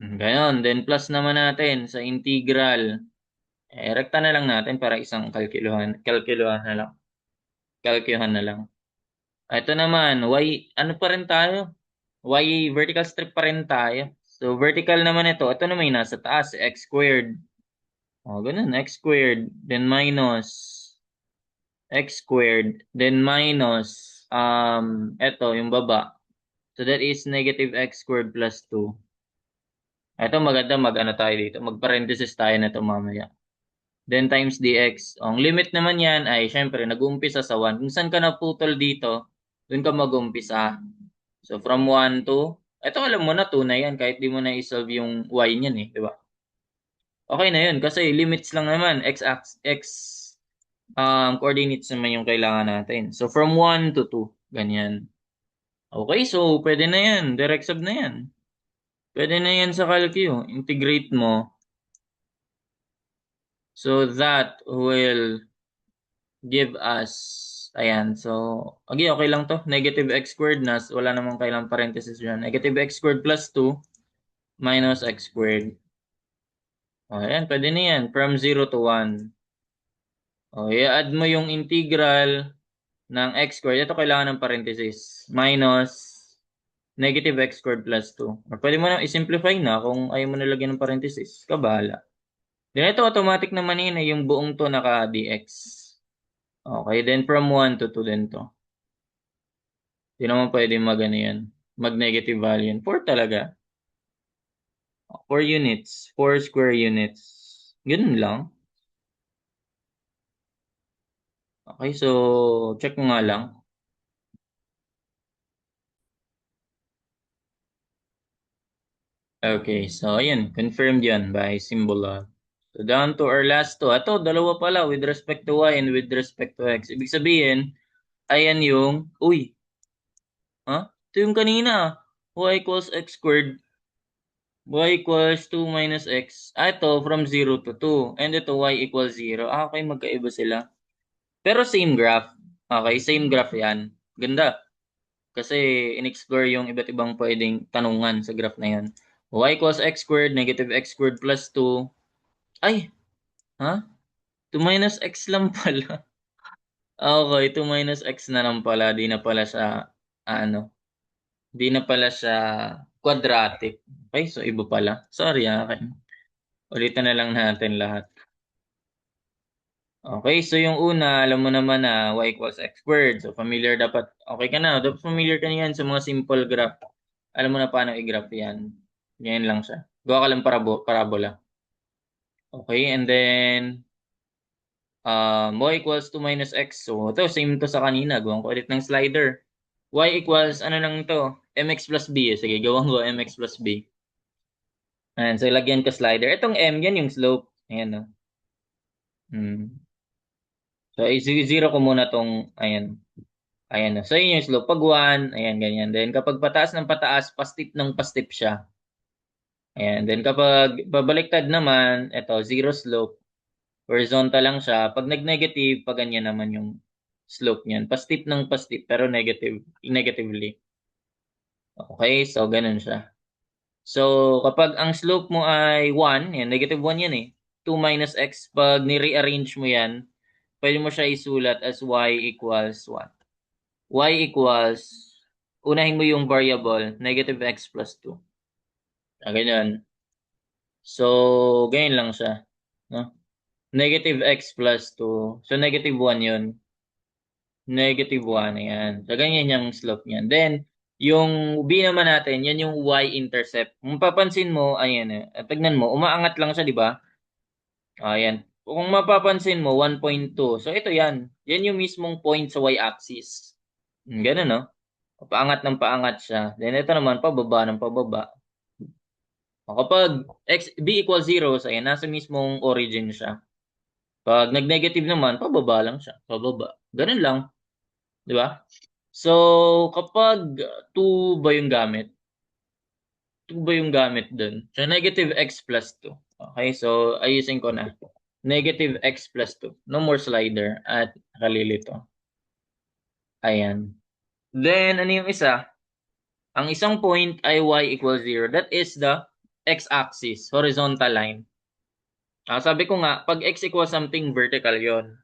Speaker 1: Ganon. Then, plus naman natin sa integral. Rekta na lang natin para isang kalkuluhan na lang. Kalkyuhan na lang. Ito naman, ano pa rin tayo? Vertical strip pa rin tayo. So, vertical naman ito naman yung nasa taas, x². O, ganun, x². Then, minus x². Then, minus, ito, yung baba. So, that is -x² plus 2. Ito maganda mag-ano tayo dito. Mag-parenthesis tayo na ito mamaya. Then times dx. Ang limit naman yan ay syempre nag-uumpisa sa 1. Kung saan ka naputol dito, doon ka mag-uumpisa. So from 1 to, ito alam mo na 2 na yan kahit di mo na isolve yung y niyan eh, di ba? Okay na yun kasi limits lang naman x coordinates naman yung kailangan natin. So from 1 to 2, ganyan. Okay, so pwede na yan. Direct sub na yan. Pwede na yan sa calcu. Integrate mo. So that will give us, ayan, so, okay lang to. -x² na, wala namang kailang parenthesis dyan. -x² plus 2 minus x². O, ayan, pwede na yan. From 0 to 1. O, i-add mo yung integral ng x². Ito kailangan ng parenthesis. Minus -x² plus 2. Or pwede mo na i-simplify na kung ayaw mo nalagyan ng parenthesis. Kabahala. Then ito automatic naman yun yung buong to naka-dx. Okay, then from 1 to 2 din to. Hindi naman pwede mag-ano yan. Mag-negative value yan. 4 talaga. 4 units. 4 square units. Ganun lang. Okay, so check mo nga lang. Okay, so ayun. Confirmed yan by symbol of. So down to our last two. Ito, dalawa pala with respect to y and with respect to x. Ibig sabihin, ayan yung, uy, ha? Ito yung kanina. y equals x squared, y equals 2 minus x. Ito, from 0 to 2. And ito, y equals 0. Okay, magkaiba sila. Pero same graph. Okay, same graph yan. Ganda. Kasi in-explore yung iba't ibang pwedeng tanungan sa graph na yan. Y equals x squared, negative x squared plus 2. Ay, ha? 2 minus x lang pala. Okay, 2 minus x na lang pala. Di na pala siya, ano, di na pala siya quadratic. Okay, so iba pala. Sorry okay. Ulitin na lang natin lahat. Okay, so yung una, alam mo naman na y equals x squared. So familiar dapat, okay ka na. Dapat familiar ka na yan sa mga simple graph. Alam mo na paano i-graph yan. Ganyan lang siya. Gawa ka lang parabola. Okay, and then y equals 2 minus x. So ito, same to sa kanina. Gawin ko ulit ng slider. Y equals, ano lang to? Mx plus b. Sige, gawin ko mx plus b. Ayan, so lagyan ko slider. Itong m, yan yung slope. Ayan, no? So, zero ko muna tong, ayan. Ayan, no? So, yun yung slope. Pag 1, ayan, ganyan. Then, kapag pataas ng pataas, pastip ng pastip siya. Ayan. Then, kapag babaliktad naman, ito, zero slope. Horizontal lang siya. Pag nag-negative, pag ganyan naman yung slope niyan. Pastip ng pastip, pero negatively. Okay, so ganun siya. So, kapag ang slope mo ay 1, yan, negative 1 yan eh. 2 minus x, pag ni-rearrange mo yan, pwede mo siya isulat as y equals 1. Y equals, unahin mo yung variable, negative x plus 2. Ganyan. So, ganyan lang siya. No? Negative x plus 2. So, negative 1 yun. Negative 1, ayan. So, ganyan yung slope niyan. Then, yung b naman natin, yan yung y-intercept. Kung papansin mo, ayan eh. Tignan mo, umaangat lang siya, di ba? Ayan. Kung mapapansin mo, 1.2. So, ito yan. Yan yung mismong point sa y-axis. Ganun, no? Paangat ng paangat siya. Then, ito naman, pababa ng pababa. O, kapag b equals 0, so ayan, nasa mismong origin siya. Pag nag-negative naman, pababa lang siya. Pababa. Ganun lang. Di ba? So, kapag 2 ba yung gamit? 2 ba yung gamit dun? So, negative x plus 2. Okay, so ayusin ko na. Negative x plus 2. No more slider at nakalilito. Ayan. Then, ano yung isa? Ang isang point ay y equals 0. That is the x-axis, horizontal line. Sabi ko nga, pag x equals something, vertical yon.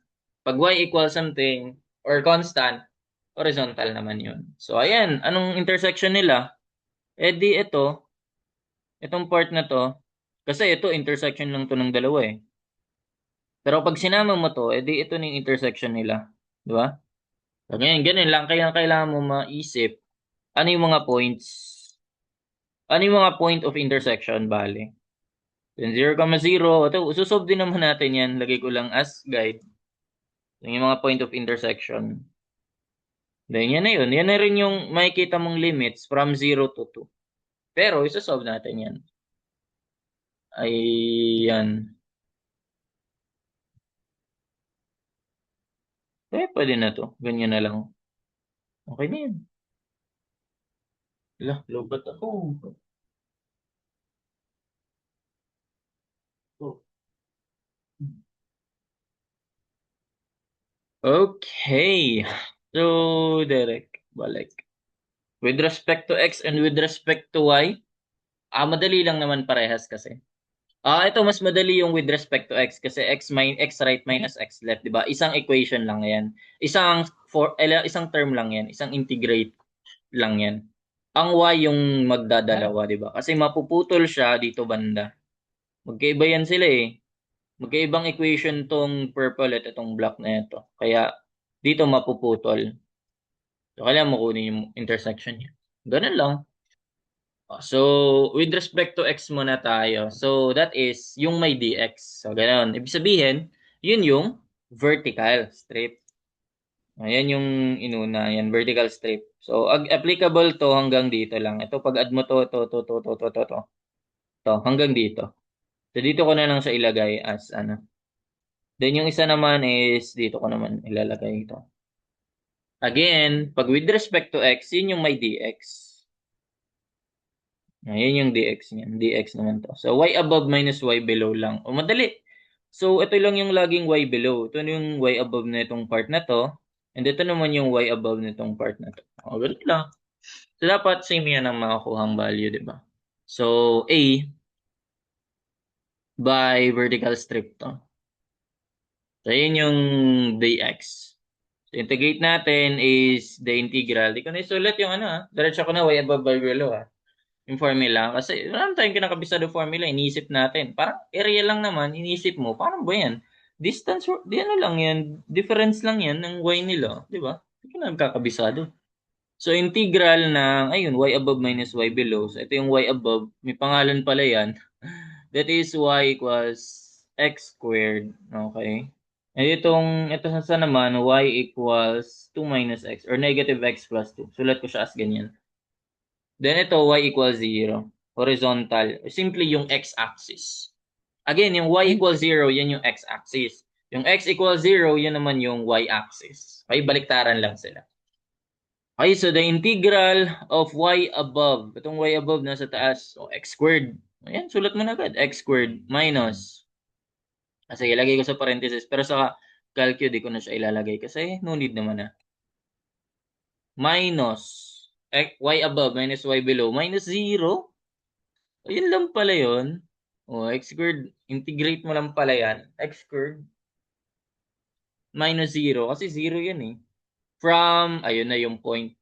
Speaker 1: Pag y equals something, or constant, horizontal naman yun. So, ayan. Anong intersection nila? Eh di itong part na to, kasi ito intersection lang to ng dalawa eh. Pero pag sinama mo to, edi ito na yung intersection nila. Di ba? So, ganyan lang. Kaya kailangan mo maisip ano yung mga points. Ano yung mga point of intersection, bale. Then 0,0. Ito, susolve din naman natin yan. Lagay ko lang as guide. Yung mga point of intersection. Then yan na yun. Yan na rin yung makikita mong limits from 0 to 2. Pero isasolve natin yan. Ayan. Pwede na to. Ganyan na lang. Okay na yan. Lobat ako. Oh. Okay. So, Derek, balik. With respect to x and with respect to y, madali lang naman parehas kasi. Ito mas madali yung with respect to x kasi x right minus x left, 'di ba? Isang equation lang 'yan. Isang term lang 'yan, isang integrate lang 'yan. Ang y yung magdadalawa, 'di ba? Kasi mapuputol siya dito banda. Magkaiba yan sila eh. Magkaibang equation tong purple at itong black na ito. Kaya dito mapuputol. So, kailangan mo kunin yung intersection niya. Ganun lang. So, with respect to x muna tayo. So, that is yung may dx. So, ganun. Ibig sabihin, yun yung vertical strip. Ayan yung inuna. Yan, vertical strip. So, applicable to hanggang dito lang. Ito, pag add mo to. To, hanggang dito. So, dito ko na lang siya ilagay as ano. Then, yung isa naman is, dito ko naman ilalagay ito. Again, pag with respect to x, yun yung may dx. Ayan yung dx niyan. Dx naman to. So, y above minus y below lang. O, madali. So, ito lang yung laging y below. Ito yung y above na itong part na to. And ito naman yung y above na itong part na to. O, ganun lang. So, dapat same yan ang makakuhang value, di ba? So, A by vertical strip to. So, yun yung dx. So, integrate natin is the integral. Di ko na isulat yung ano Diretso ko na y above by below yung formula. Kasi wala tayong kinakabisado formula. Iniisip natin. Parang area lang naman. Iniisip mo. Paano ba yan? Distance, di ano lang yan. Difference lang yan ng y nila. Di ba? Hindi ka na nagkakabisado. So, integral ng, ayun, y above minus y below. So, ito yung y above. May pangalan pala yan. That is y equals x squared. Okay? And ito sa naman, y equals 2 minus x or negative x plus 2. Sulat ko siya as ganyan. Then ito, y equals 0. Horizontal. Simply yung x-axis. Again, yung y equals 0, yan yung x-axis. Yung x equals 0, yan naman yung y-axis. Okay, baliktaran lang sila. Okay, so the integral of y above. Itong y above nasa taas. So, x squared. Ayan, sulat mo na agad. X squared minus. Sige, ilagay ko sa parenthesis. Pero sa calcu, di ko na siya ilalagay kasi no need naman na. Minus y above minus y below minus 0. Ayun lang pala yun. O, x squared. Integrate mo lang pala yan. X squared minus 0. Kasi 0 yan eh. From, ayun na yung point.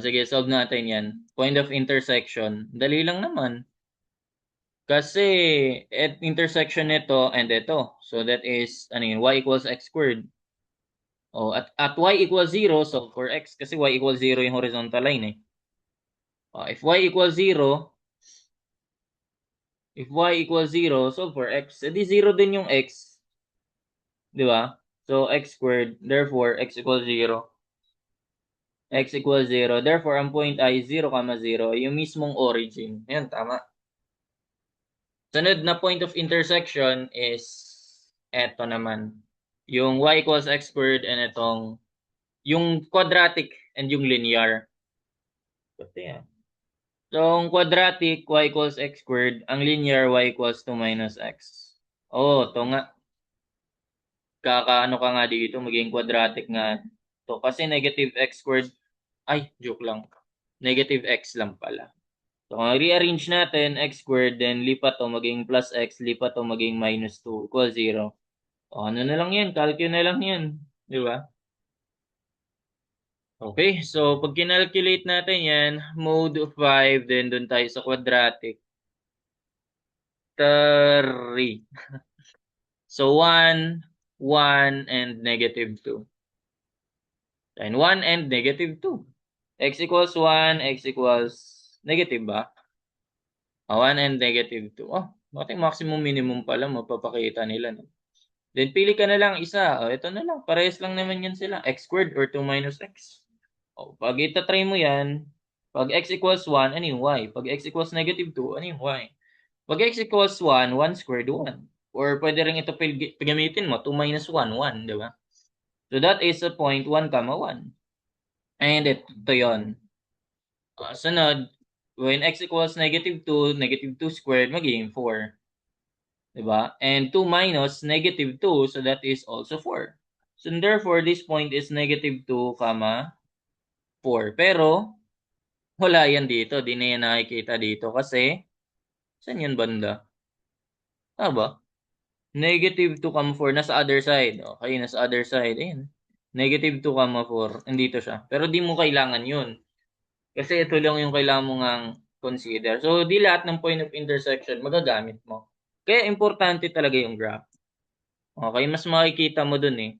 Speaker 1: Sige, solve natin yan. Point of intersection. Dali lang naman. Kasi, intersection nito and ito. So, that is, ano yun, y equals x squared. Oh, at y equals 0, so for x, kasi y equals 0 yung horizontal line eh. If y equals 0, if y equals 0, so for x, edi 0 din yung x. Di ba? So, x squared, therefore, x equals 0. X equals 0. Therefore, ang point ay 0, 0. Yung mismong origin. Ayan, tama. Sunod na point of intersection is eto naman. Yung y equals x squared and itong yung quadratic and yung linear. So, ang quadratic, y equals x squared. Ang linear, y equals 2 minus x. Oh, ito nga. Kakaano ka nga dito, maging quadratic nga. To kasi negative x squared. Ay, joke lang. Negative x lang pala. So, kung rearrange natin, x squared, then lipat to maging plus x, lipat to maging minus 2 equals 0. O, ano na lang yan? Calculate na lang yan. Di ba? Okay, so pag kinalculate natin yan, mode of 5, then dun tayo sa quadratic. 3. So, 1, 1, and negative 2. And 1 and negative 2. X equals 1, x equals negative ba? 1 and negative 2. Oh, bakit maximum minimum pala mapapakita nila. No? Then pili ka na lang isa. Ito na lang. Parehas lang naman yan sila. X squared or 2 minus x. Pag itatry mo yan, pag x equals 1, ano yung y? Pag x equals negative 2, ano yung y? Pag x equals 1, 1 squared, 1. Or pwede rin ito gamitin mo, 2 minus 1, 1, di ba? So that is a point 1, 1. And ito yun. Sunod, when x equals negative 2, negative 2 squared, magiging 4. Diba? And 2 minus negative 2, so that is also 4. So therefore, this point is negative 2, 4. Pero, wala yan dito. Di na yan nakikita dito kasi, saan yan banda? Ba? Negative 2, 4. Nasa other side. Okay, nasa other side. Ayan. Negative 2, 4. Nandito siya. Pero di mo kailangan yun. Kasi ito lang yung kailangan mo ngang consider. So, di lahat ng point of intersection magagamit mo. Kaya importante talaga yung graph. Okay, mas makikita mo dun eh.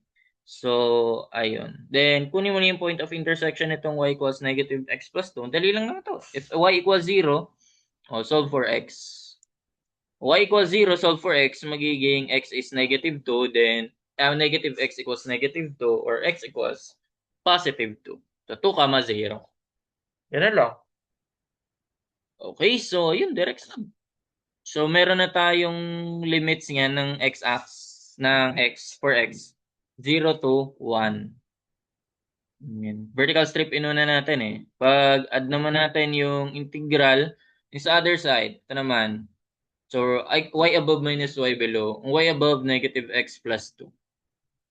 Speaker 1: So, ayun. Then, kunin mo na yung point of intersection nitong y equals negative x plus 2. Dali lang naman to. If y equals 0, solve for x. Y equals 0, solve for x. Magiging x is negative 2. Then, negative x equals negative 2 or x equals positive 2. So, 2, 0. Yan na lang. Okay, so yun, direct sum. So, meron na tayong limits nga ng x-axis, ng x for x. 0 to 1. Vertical strip inuna natin eh. Pag add naman natin yung integral, yung sa other side, ito naman. So, y above minus y below. Ang y above, negative x plus 2.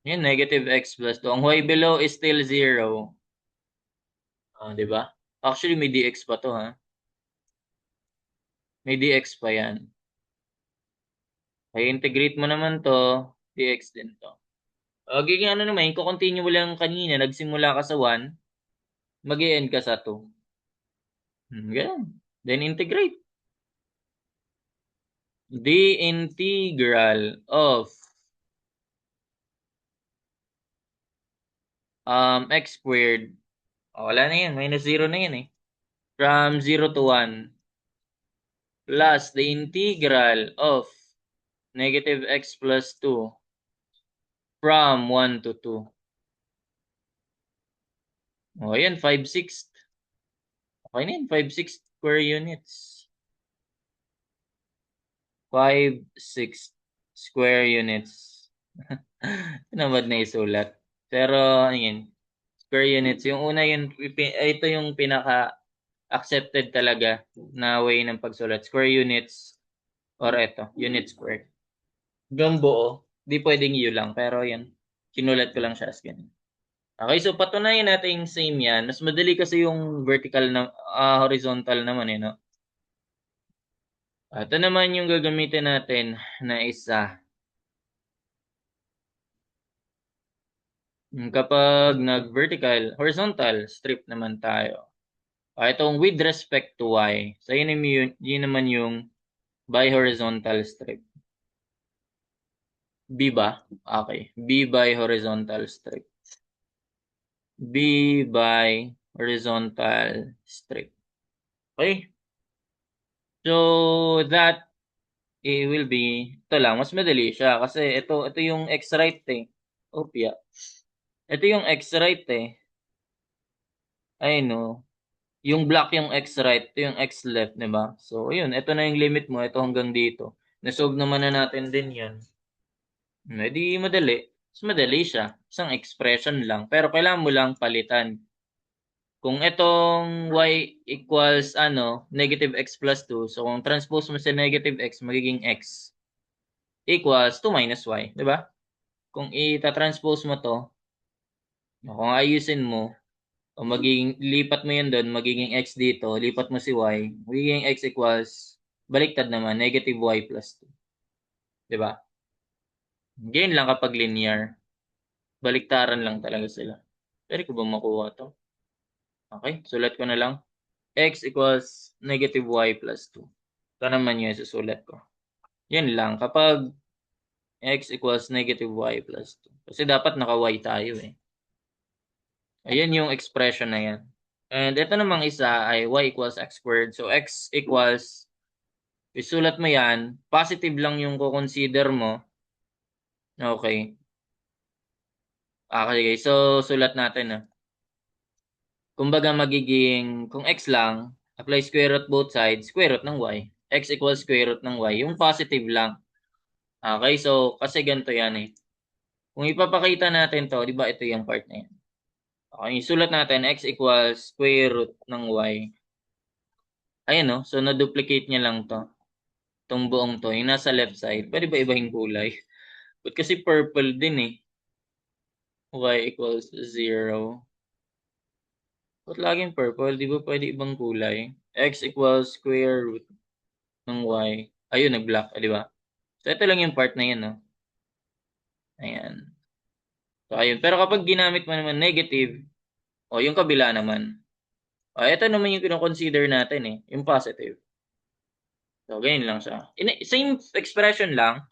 Speaker 1: Yan, negative x plus 2. Ang y below is still 0. Di ba? Actually, may dx pa to, ha? May dx pa yan. Ay, integrate mo naman to, dx din to. Giging ano naman, continue mo lang kanina, nagsimula ka sa 1, mag-e-end ka sa 2. Ganun. Then integrate. The integral of x squared, wala na yan, minus 0 na yan eh. From 0 to 1 plus the integral of negative x plus 2 from 1 to 2. Ayan, 5/6. Okay na yan, 5/6 square units. 5/6 square units. Tinamad na isulat. Pero, ayun, square units. Yung una, ito yung pinaka-accepted talaga na way ng pagsulat. Square units or ito, unit squared. Hanggang buo. Di pwedeng U lang. Pero yan, kinulat ko lang siya as ganun. Okay, so patunayan natin same yan. Mas madali kasi yung vertical na, horizontal naman eh, no? Ito naman yung gagamitin natin na isa. Kapag nag-vertical, horizontal strip naman tayo. Itong with respect to y. So yun naman yung by horizontal strip. B ba? Okay. B by horizontal strip. B by horizontal strip. Okay? So that it will be, ito lang, mas madali siya kasi ito yung x right eh. Opya. Ito yung x right eh. Ay no. Yung black yung x right, ito yung x left, di ba? So, yun, ito na yung limit mo, ito hanggang dito. Nasolve naman na natin din yan. Di madali. Mas madali siya. Isang expression lang. Pero kailangan mo lang palitan. Kung itong y equals negative x plus 2, so kung transpose mo sa negative x, magiging x equals 2 minus y. Di ba? Kung i-transpose mo to, kung ayusin mo, o magiging, lipat mo yun doon, magiging x dito, lipat mo si y, magiging x equals, baliktad naman, negative y plus 2. Di ba? Ganyan lang kapag linear. Baliktaran lang talaga sila. Pwede ko ba makuha to? Okay, sulat ko na lang. X equals negative y plus 2. Ito naman yung susulat ko. Yan lang. Kapag x equals negative y plus 2. Kasi dapat naka-y tayo eh. Ayan yung expression na yan. And ito namang isa ay y equals x squared. So x equals, isulat mo yan, positive lang yung kukonsider mo. Okay. Okay, so sulat natin. Kumbaga magiging, kung x lang, apply square root both sides, square root ng y. X equals square root ng y. Yung positive lang. Okay, so kasi ganito yan eh. Kung ipapakita natin to, di ba ito yung part na yan. Okay, sulat natin, x equals square root ng y. Ayan no, so na-duplicate niya lang to. Itong buong to, yung nasa left side. Pwede ba ibahing kulay? But kasi purple din eh. Y equals 0. Ba't laging purple? Di ba pwede ibang kulay? X equals square root ng y. Ayun, nag-black. Di ba? So, ito lang yung part na yun, no? Ayan. So, ayun. Pero kapag ginamit mo naman negative, o yung kabila naman, ito naman yung kinoconsider natin eh. Yung positive. So, ganyan lang siya. Same expression lang.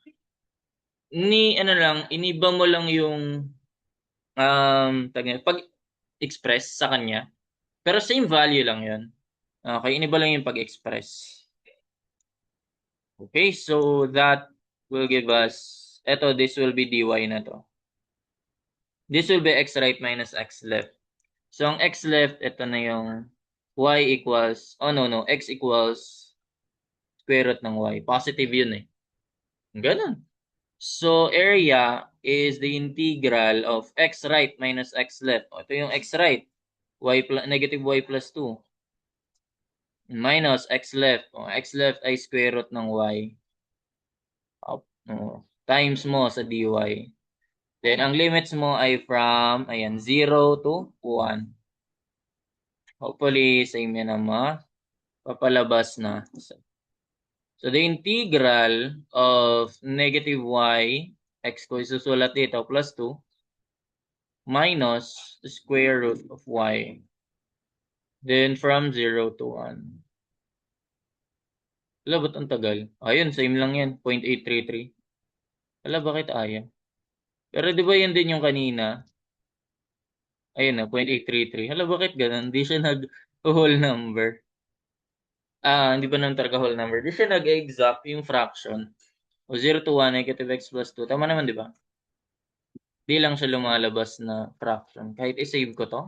Speaker 1: Iniba mo lang yung pag-express sa kanya. Pero same value lang yun. Okay, iniba lang yung pag-express. Okay, so that will give us, this will be dy na to. This will be x right minus x left. So, ang x left, ito na yung y equals, x equals square root ng y. Positive yun eh. Ganun. So, area is the integral of x right minus x left. O, ito yung x right. Negative y plus 2. Minus x left. O, x left ay square root ng y. Times mo sa dy. Then, ang limits mo ay from, ayan, 0 to 1. Hopefully, same yan naman. Papalabas na. So, the integral of negative y, x ko isusulat dito, plus 2, minus the square root of y. Then, from 0 to 1. Wala, ba't ang tagal? Ayun, same lang yan. 0.833. Wala, bakit ayaw? Pero di ba yan din yung kanina? Ayun na, 0.833. Hala, bakit ganun? Hindi siya nag-whole number. Hindi ba naman talaga whole number? Di siya nag-exact yung fraction. O 0 to 1, negative x plus 2. Tama naman, di ba? Di lang siya lumalabas na fraction. Kahit i-save ko to.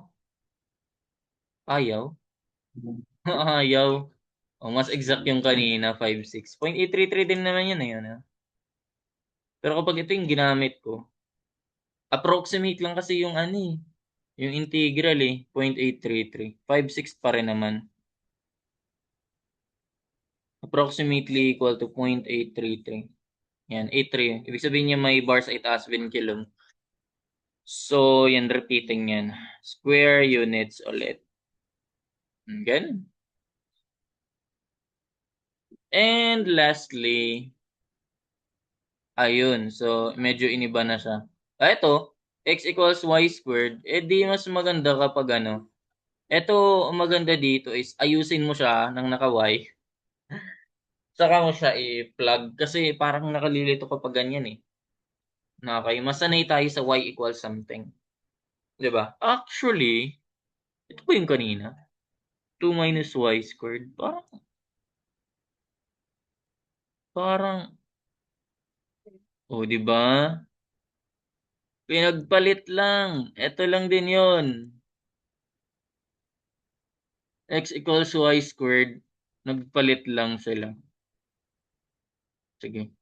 Speaker 1: Ayaw. Ayaw. O, mas exact yung kanina, 5.6. 0.833 din naman yun, ayun. Pero kapag ito yung ginamit ko, approximate lang kasi yung ano eh. Yung integral eh, 0.833. 5.6 pa rin naman. Approximately equal to 0.833. Yan, 83. Ibig sabihin niya may bar sa itaas, 20 kilo. So, yan, repeating yan. Square units ulit. Ganun. And lastly, ayun. So, medyo iniba na siya. Ito, x equals y squared. Di mas maganda kapag ano. Ito, ang maganda dito is ayusin mo siya ng naka-y. Saka mo siya i-plug. Kasi parang nakalilito kapag ganyan eh. Okay, masanay tayo sa y equals something. 'Di ba? Actually, ito po yung kanina. 2 minus y squared. Parang, oh, 'di ba? Pinagpalit lang. Ito lang din yon. X equals y squared. Nagpalit lang sila. Sige.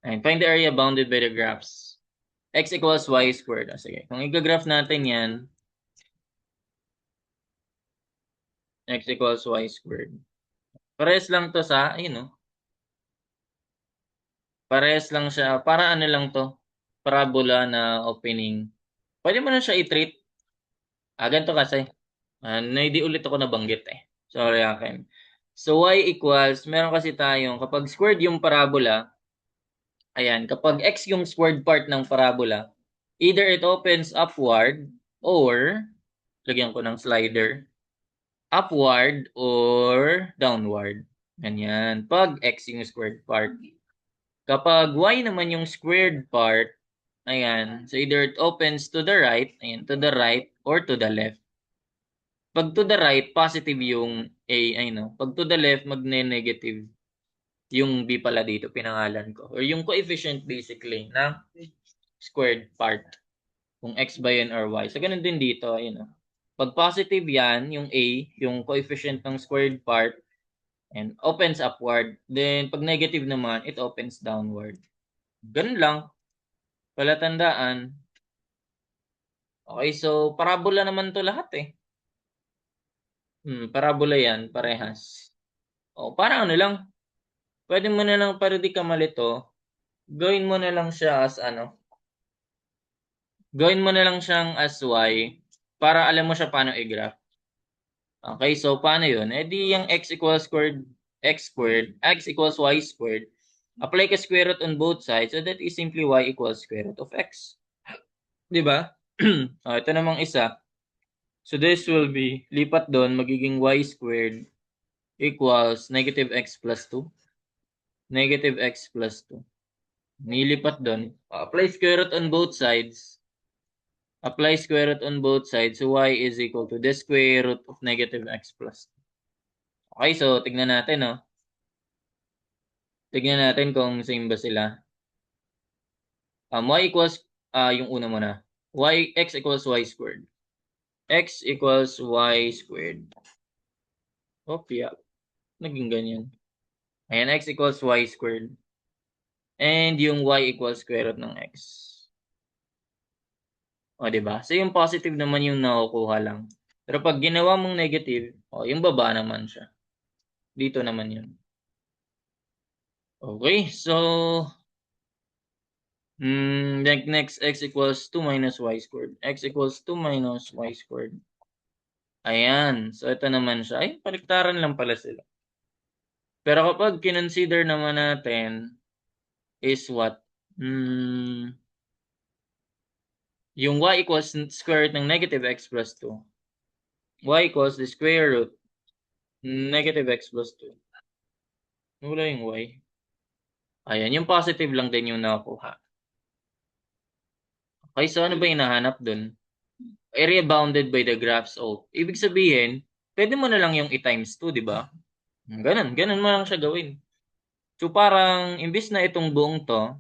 Speaker 1: And find the area bounded by the graphs. X equals y squared. Sige. Kung i-graph natin yan, x equals y squared. Parehas lang to sa, ayun no? Parehas lang siya. Para ano lang to? Parabola na opening. Pwede mo na siya i-treat. Ganito kasi. Hindi ulit ako nabanggit eh. Sorry akin. So, y equals, meron kasi tayong, kapag squared yung parabola, ayan, kapag x yung squared part ng parabola, either it opens upward or, lagyan ko ng slider, upward or downward. Ganyan. Pag x yung squared part. Kapag y naman yung squared part, ayan, so either it opens to the right, ayan, to the right or to the left. Pag to the right, positive yung A, ay no. Pag to the left, magne-negative yung B pala dito, pinangalan ko. Or yung coefficient basically na squared part. Kung X ba yun or Y. So, ganun din dito, ayun no. Pag positive yan, yung A, yung coefficient ng squared part, and opens upward. Then, pag negative naman, it opens downward. Ganun lang. Palatandaan. Okay, so parabola naman to lahat eh. Parabola yan, parehas. O, parang ano lang, pwede mo na lang para di ka malito, gawin mo na lang siya as ano, gawin mo na lang siyang as y para alam mo siya paano i-graph. Okay, so paano yun? Di yung x equals x equals y squared. Apply ka square root on both sides, so that is simply y equals square root of x. Di ba? Ito namang isa. So this will be, lipat doon, magiging y squared equals negative x plus 2. Negative x plus 2. Nilipat doon. Apply square root on both sides. Apply square root on both sides. So y is equal to the square root of negative x plus 2. Okay, so tignan natin, no? Tignan natin kung same ba sila. Y equals, yung una muna. X equals y squared. X equals y squared. Yeah. Naging ganyan. Ayan, x equals y squared. And yung y equals square root ng x. O, diba? So, yung positive naman yung nakukuha lang. Pero pag ginawa mong negative, yung baba naman siya. Dito naman yun. Okay, so, next, x equals 2 minus y squared. X equals 2 minus y squared. Ayan. So, ito naman siya. Ay, paliktaran lang pala sila. Pero kapag kinonsider naman natin is what? Yung y equals square root ng negative x plus 2. Y equals the square root negative x plus 2. Wala yung y. Ayan, yung positive lang din yung nakuha. Okay, so ano ba yung hinahanap dun? Area bounded by the graphs O. Ibig sabihin, pwede mo na lang yung i-times 2, di ba? Ganun mo lang siya gawin. So parang, imbis na itong buong to,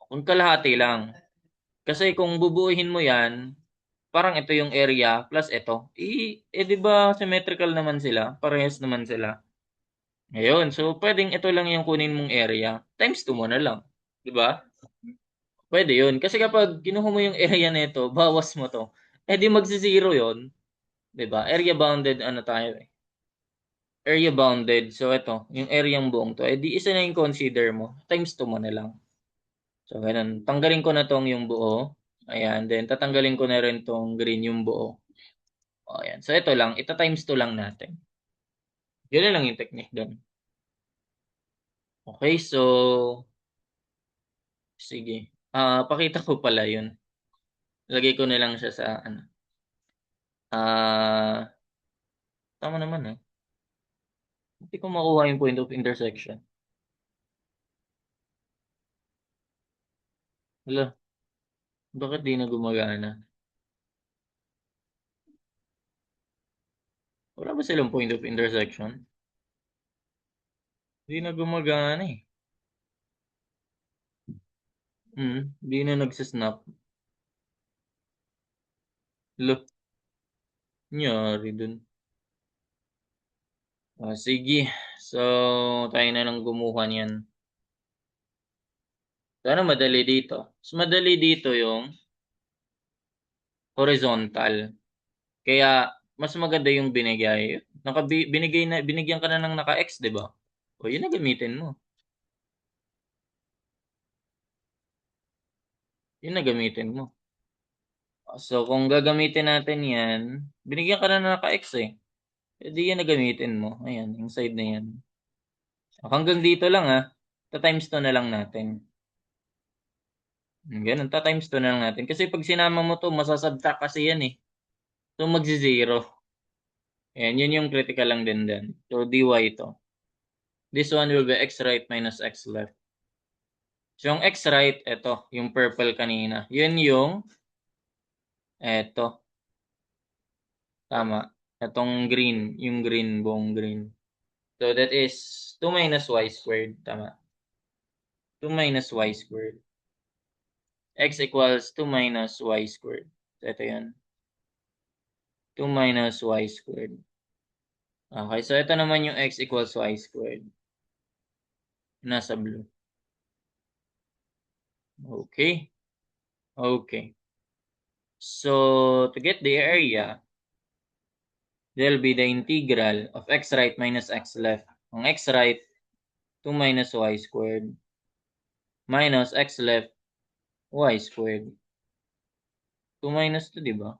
Speaker 1: kung kalahati lang. Kasi kung bubuuhin mo yan, parang ito yung area plus ito. Di ba symmetrical naman sila? Parehas naman sila. Ngayon, so pwedeng ito lang yung kunin mong area. Times 2 mo na lang. Di ba? Pwede yun. Kasi kapag kinuha mo yung area nito, bawas mo to. Di magsi-zero yun. Di ba? Area bounded, ano tayo eh. Area bounded. So ito, yung area yung buong to. Di isa na yung consider mo. Times 2 mo na lang. So ganun. Tanggalin ko na tong yung buo. Ayan. Then tatanggalin ko na rin tong green yung buo. Ayan. So ito lang. Ita times 2 lang natin. Yun na lang yung technique doon. Okay, so sige. Pakita ko pala yun. Lagay ko na lang siya sa ano. Tama naman eh. Hindi ko makuha yung point of intersection. Wala, bakit di na gumagana? Wala ba silang point of intersection? Di na gumagana eh. Di na nagsisnap. Lo, nyari dun. Sige. So, tayo na lang gumawa niyan. Sana madali dito. Mas madali dito yung horizontal. Kaya, mas maganda yung binigay. Binigyan ka na ng naka-X, di ba? O, yun na gamitin mo. Yun na gamitin mo. So, kung gagamitin natin yan, binigyan ka na ng naka-X eh. Di yan na gamitin mo. Ayan, yung side na yan. Hanggang dito lang ah. Ta-times 2 na lang natin. Ganun, ta-times 2 na lang natin. Kasi pag sinama mo to, masasubtract kasi yan eh. So, magzi-zero. Ayan, yun yung critical lang din. So, dy ito. This one will be x right minus x left. So, yung x right, ito, yung purple kanina. Yun yung, eto. Tama. Itong green, yung green, buong green. So, that is 2 minus y squared. Tama. 2 minus y squared. X equals 2 minus y squared. So, ito yan. 2 minus y squared. Okay, so ito naman yung x equals y squared. Nasa blue. Okay. Okay. So, to get the area, there'll be the integral of x right minus x left. Ang x right, 2 minus y squared minus x left, y squared. 2 minus 2, di ba?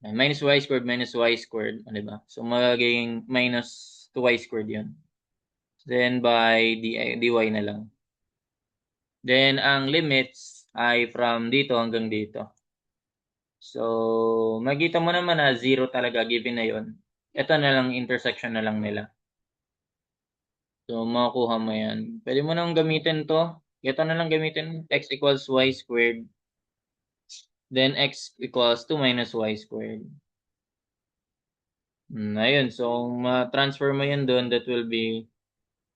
Speaker 1: Minus y squared minus y squared, di ba? So, magiging minus 2y squared yun. Then, by dy na lang. Then, ang limits ay from dito hanggang dito. So, makita mo naman na 0 talaga given na yon. Ito na lang, intersection na lang nila. So, makukuha mo yan. Pwede mo nang gamitin to. Ito na lang gamitin. X equals y squared. Then, x equals 2 minus y squared. Ayun. So, ma-transfer mo yan doon. That will be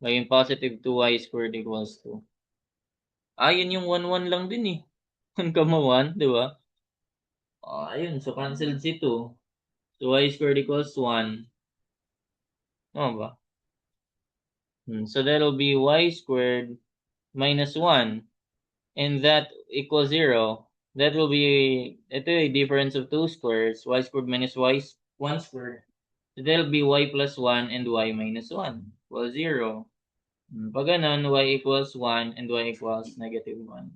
Speaker 1: maging positive 2y squared equals 2. Yun yung 1, 1 lang din eh. 1, 1, di ba? Ayun. So, cancelled si 2. So, y squared equals 1. Ano ba? So that'll be y squared minus 1. And that equals 0. That will be, ito a difference of 2 squares. Y squared minus 1 squared. So that'll be y plus 1 and y minus 1 equals 0. Pag ganun, y equals 1 and y equals negative 1.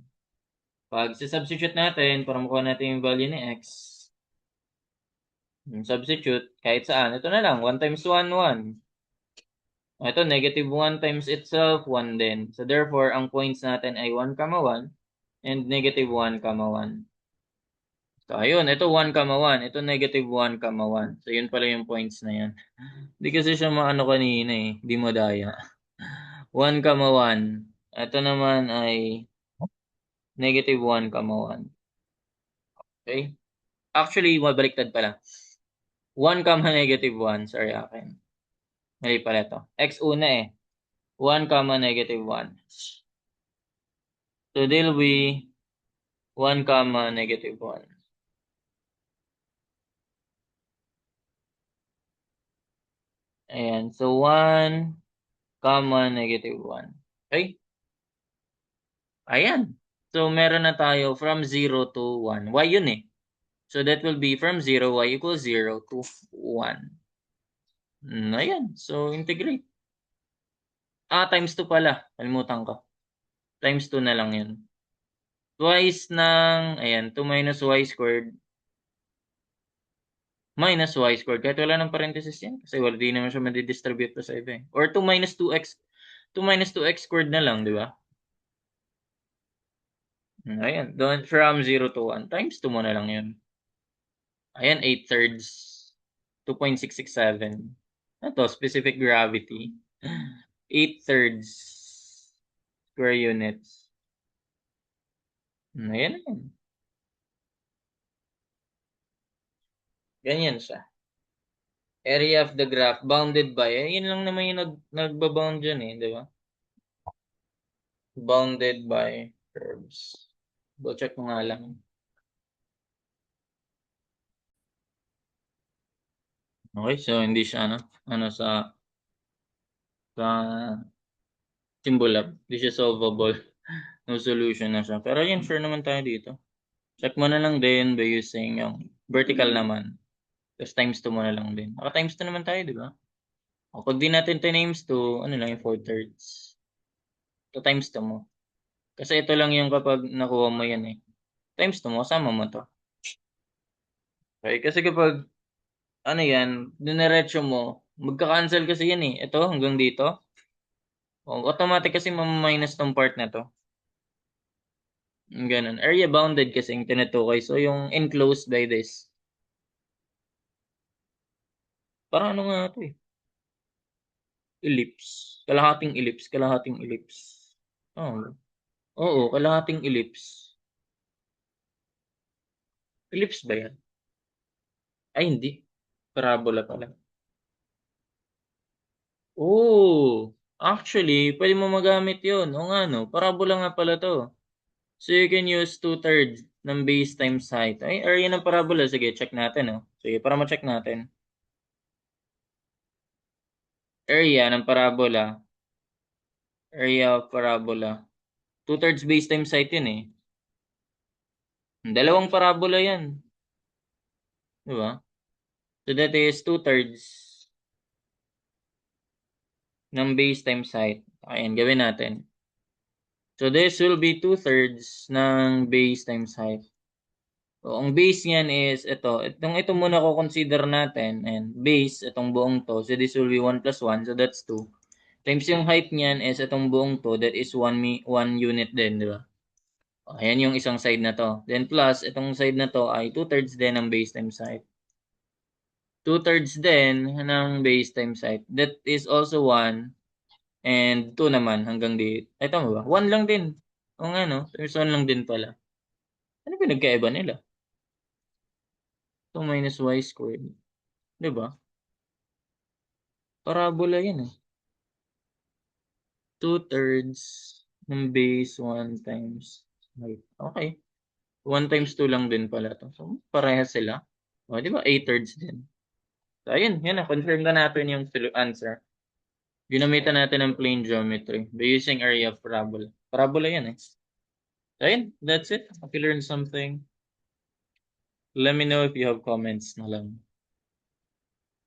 Speaker 1: Pag substitute natin, para makuha natin yung value ni x, substitute, kahit saan, ito na lang, 1 times 1, 1. Ito, negative 1 times itself, 1 din. So therefore, ang points natin ay 1, 1, and negative 1, 1. So ayun, ito 1, 1, ito negative 1, 1. So yun pala yung points na yan. Hindi kasi siya maano kanina eh, hindi mo daya. 1, 1. Ito naman ay negative 1, 1. Okay? Actually, mabaliktad pala. 1, negative 1. Sorry akin. Mali pala ito. X una eh. 1, negative 1. So, there'll be 1, negative 1. Ayan. So, 1, negative 1. Okay? Ayan. So, meron na tayo from 0 to 1. Y yun eh. So, that will be from 0, y equals 0 to 1. Ayan. So, integrate. Times 2 pala. Kalimutan ko. Times 2 na lang yun. Twice ng, ayan, 2 minus y squared minus y squared. Kahit wala ng parenthesis yan. Kasi wala, di naman siya madidistribute pa sa iba eh. Or 2 minus 2x. 2 minus 2x squared na lang, di ba? Ayan. Doon from 0 to 1. Times 2 mo na lang yun. Ayan, 8 thirds. 2.667. Ito, specific gravity. 8 thirds square units. Ayan na yun. Ganyan siya. Area of the graph bounded by, yun lang naman yung nagbabound dyan eh, di ba? Bounded by curves. Go check mo nga lang. Okay, so hindi siya sa symbol up. Hindi siya solvable. No solution na siya. Pero yun, sure naman tayo dito. Check mo na lang din by using yung vertical naman. Tapos times 2 mo na lang din. Naka times 2 naman tayo, di ba? O pag di natin times 2, ano lang yung 4 thirds. Ito times 2 mo. Kasi ito lang yung kapag nakuha mo yan eh. Times 2 mo, kasama mo to. Okay, kasi kapag ano yan, dinerecho mo, magka-cancel kasi yan eh. Ito hanggang dito. O, automatic kasi mamaminus tong part na to. Ganun. Area bounded kasi yung tinutukoy. So, yung enclosed by this. Parang ano nga ito eh. Ellipse. Kalahating ellipse. Kalahating ellipse. Oh. Oo, kalahating ellipse. Ellipse ba yan? Ay, hindi. Parabola pala. Oh, actually, pwede mo magamit yun. O nga, no? Parabola nga pala to. So, you can use 2/3 ng base times height. Ay, area ng parabola. Sige, check natin, no? Sige, para ma-check natin. Area ng parabola. Area of parabola. 2/3 base times height yun eh. Dalawang parabola yan. Di ba? So, that is 2/3 ng base times height. Ayan, gawin natin. So, this will be 2/3 ng base times height. So, ang base niyan is ito. Ito muna ko consider natin. And base, itong buong to. So, this will be 1 plus 1. So, that's 2. Times yung height niyan is itong buong to. That is 1 unit din, di ba? Ayan yung isang side na to. Then plus, itong side na to ay 2/3 din ng base times height. 2/3 din ng base times height. That is also 1. And 2 naman hanggang dito. Ito mo ba? 1 lang din. O nga no? There's 1 lang din pala. Ano pinagkaiba nila? 2 minus y squared. Diba? Parabola yan eh. 2/3 ng base 1 times height. Okay. 1 times 2 lang din pala to. So, parehas sila. O, di ba? 8/3 din. So, ayun. Yan na. Confirm na natin yung answer. Ginamitan natin ng plane geometry by using area of parabola. Parabola yan eh. Ayun, that's it. If you learned something, let me know if you have comments na lang.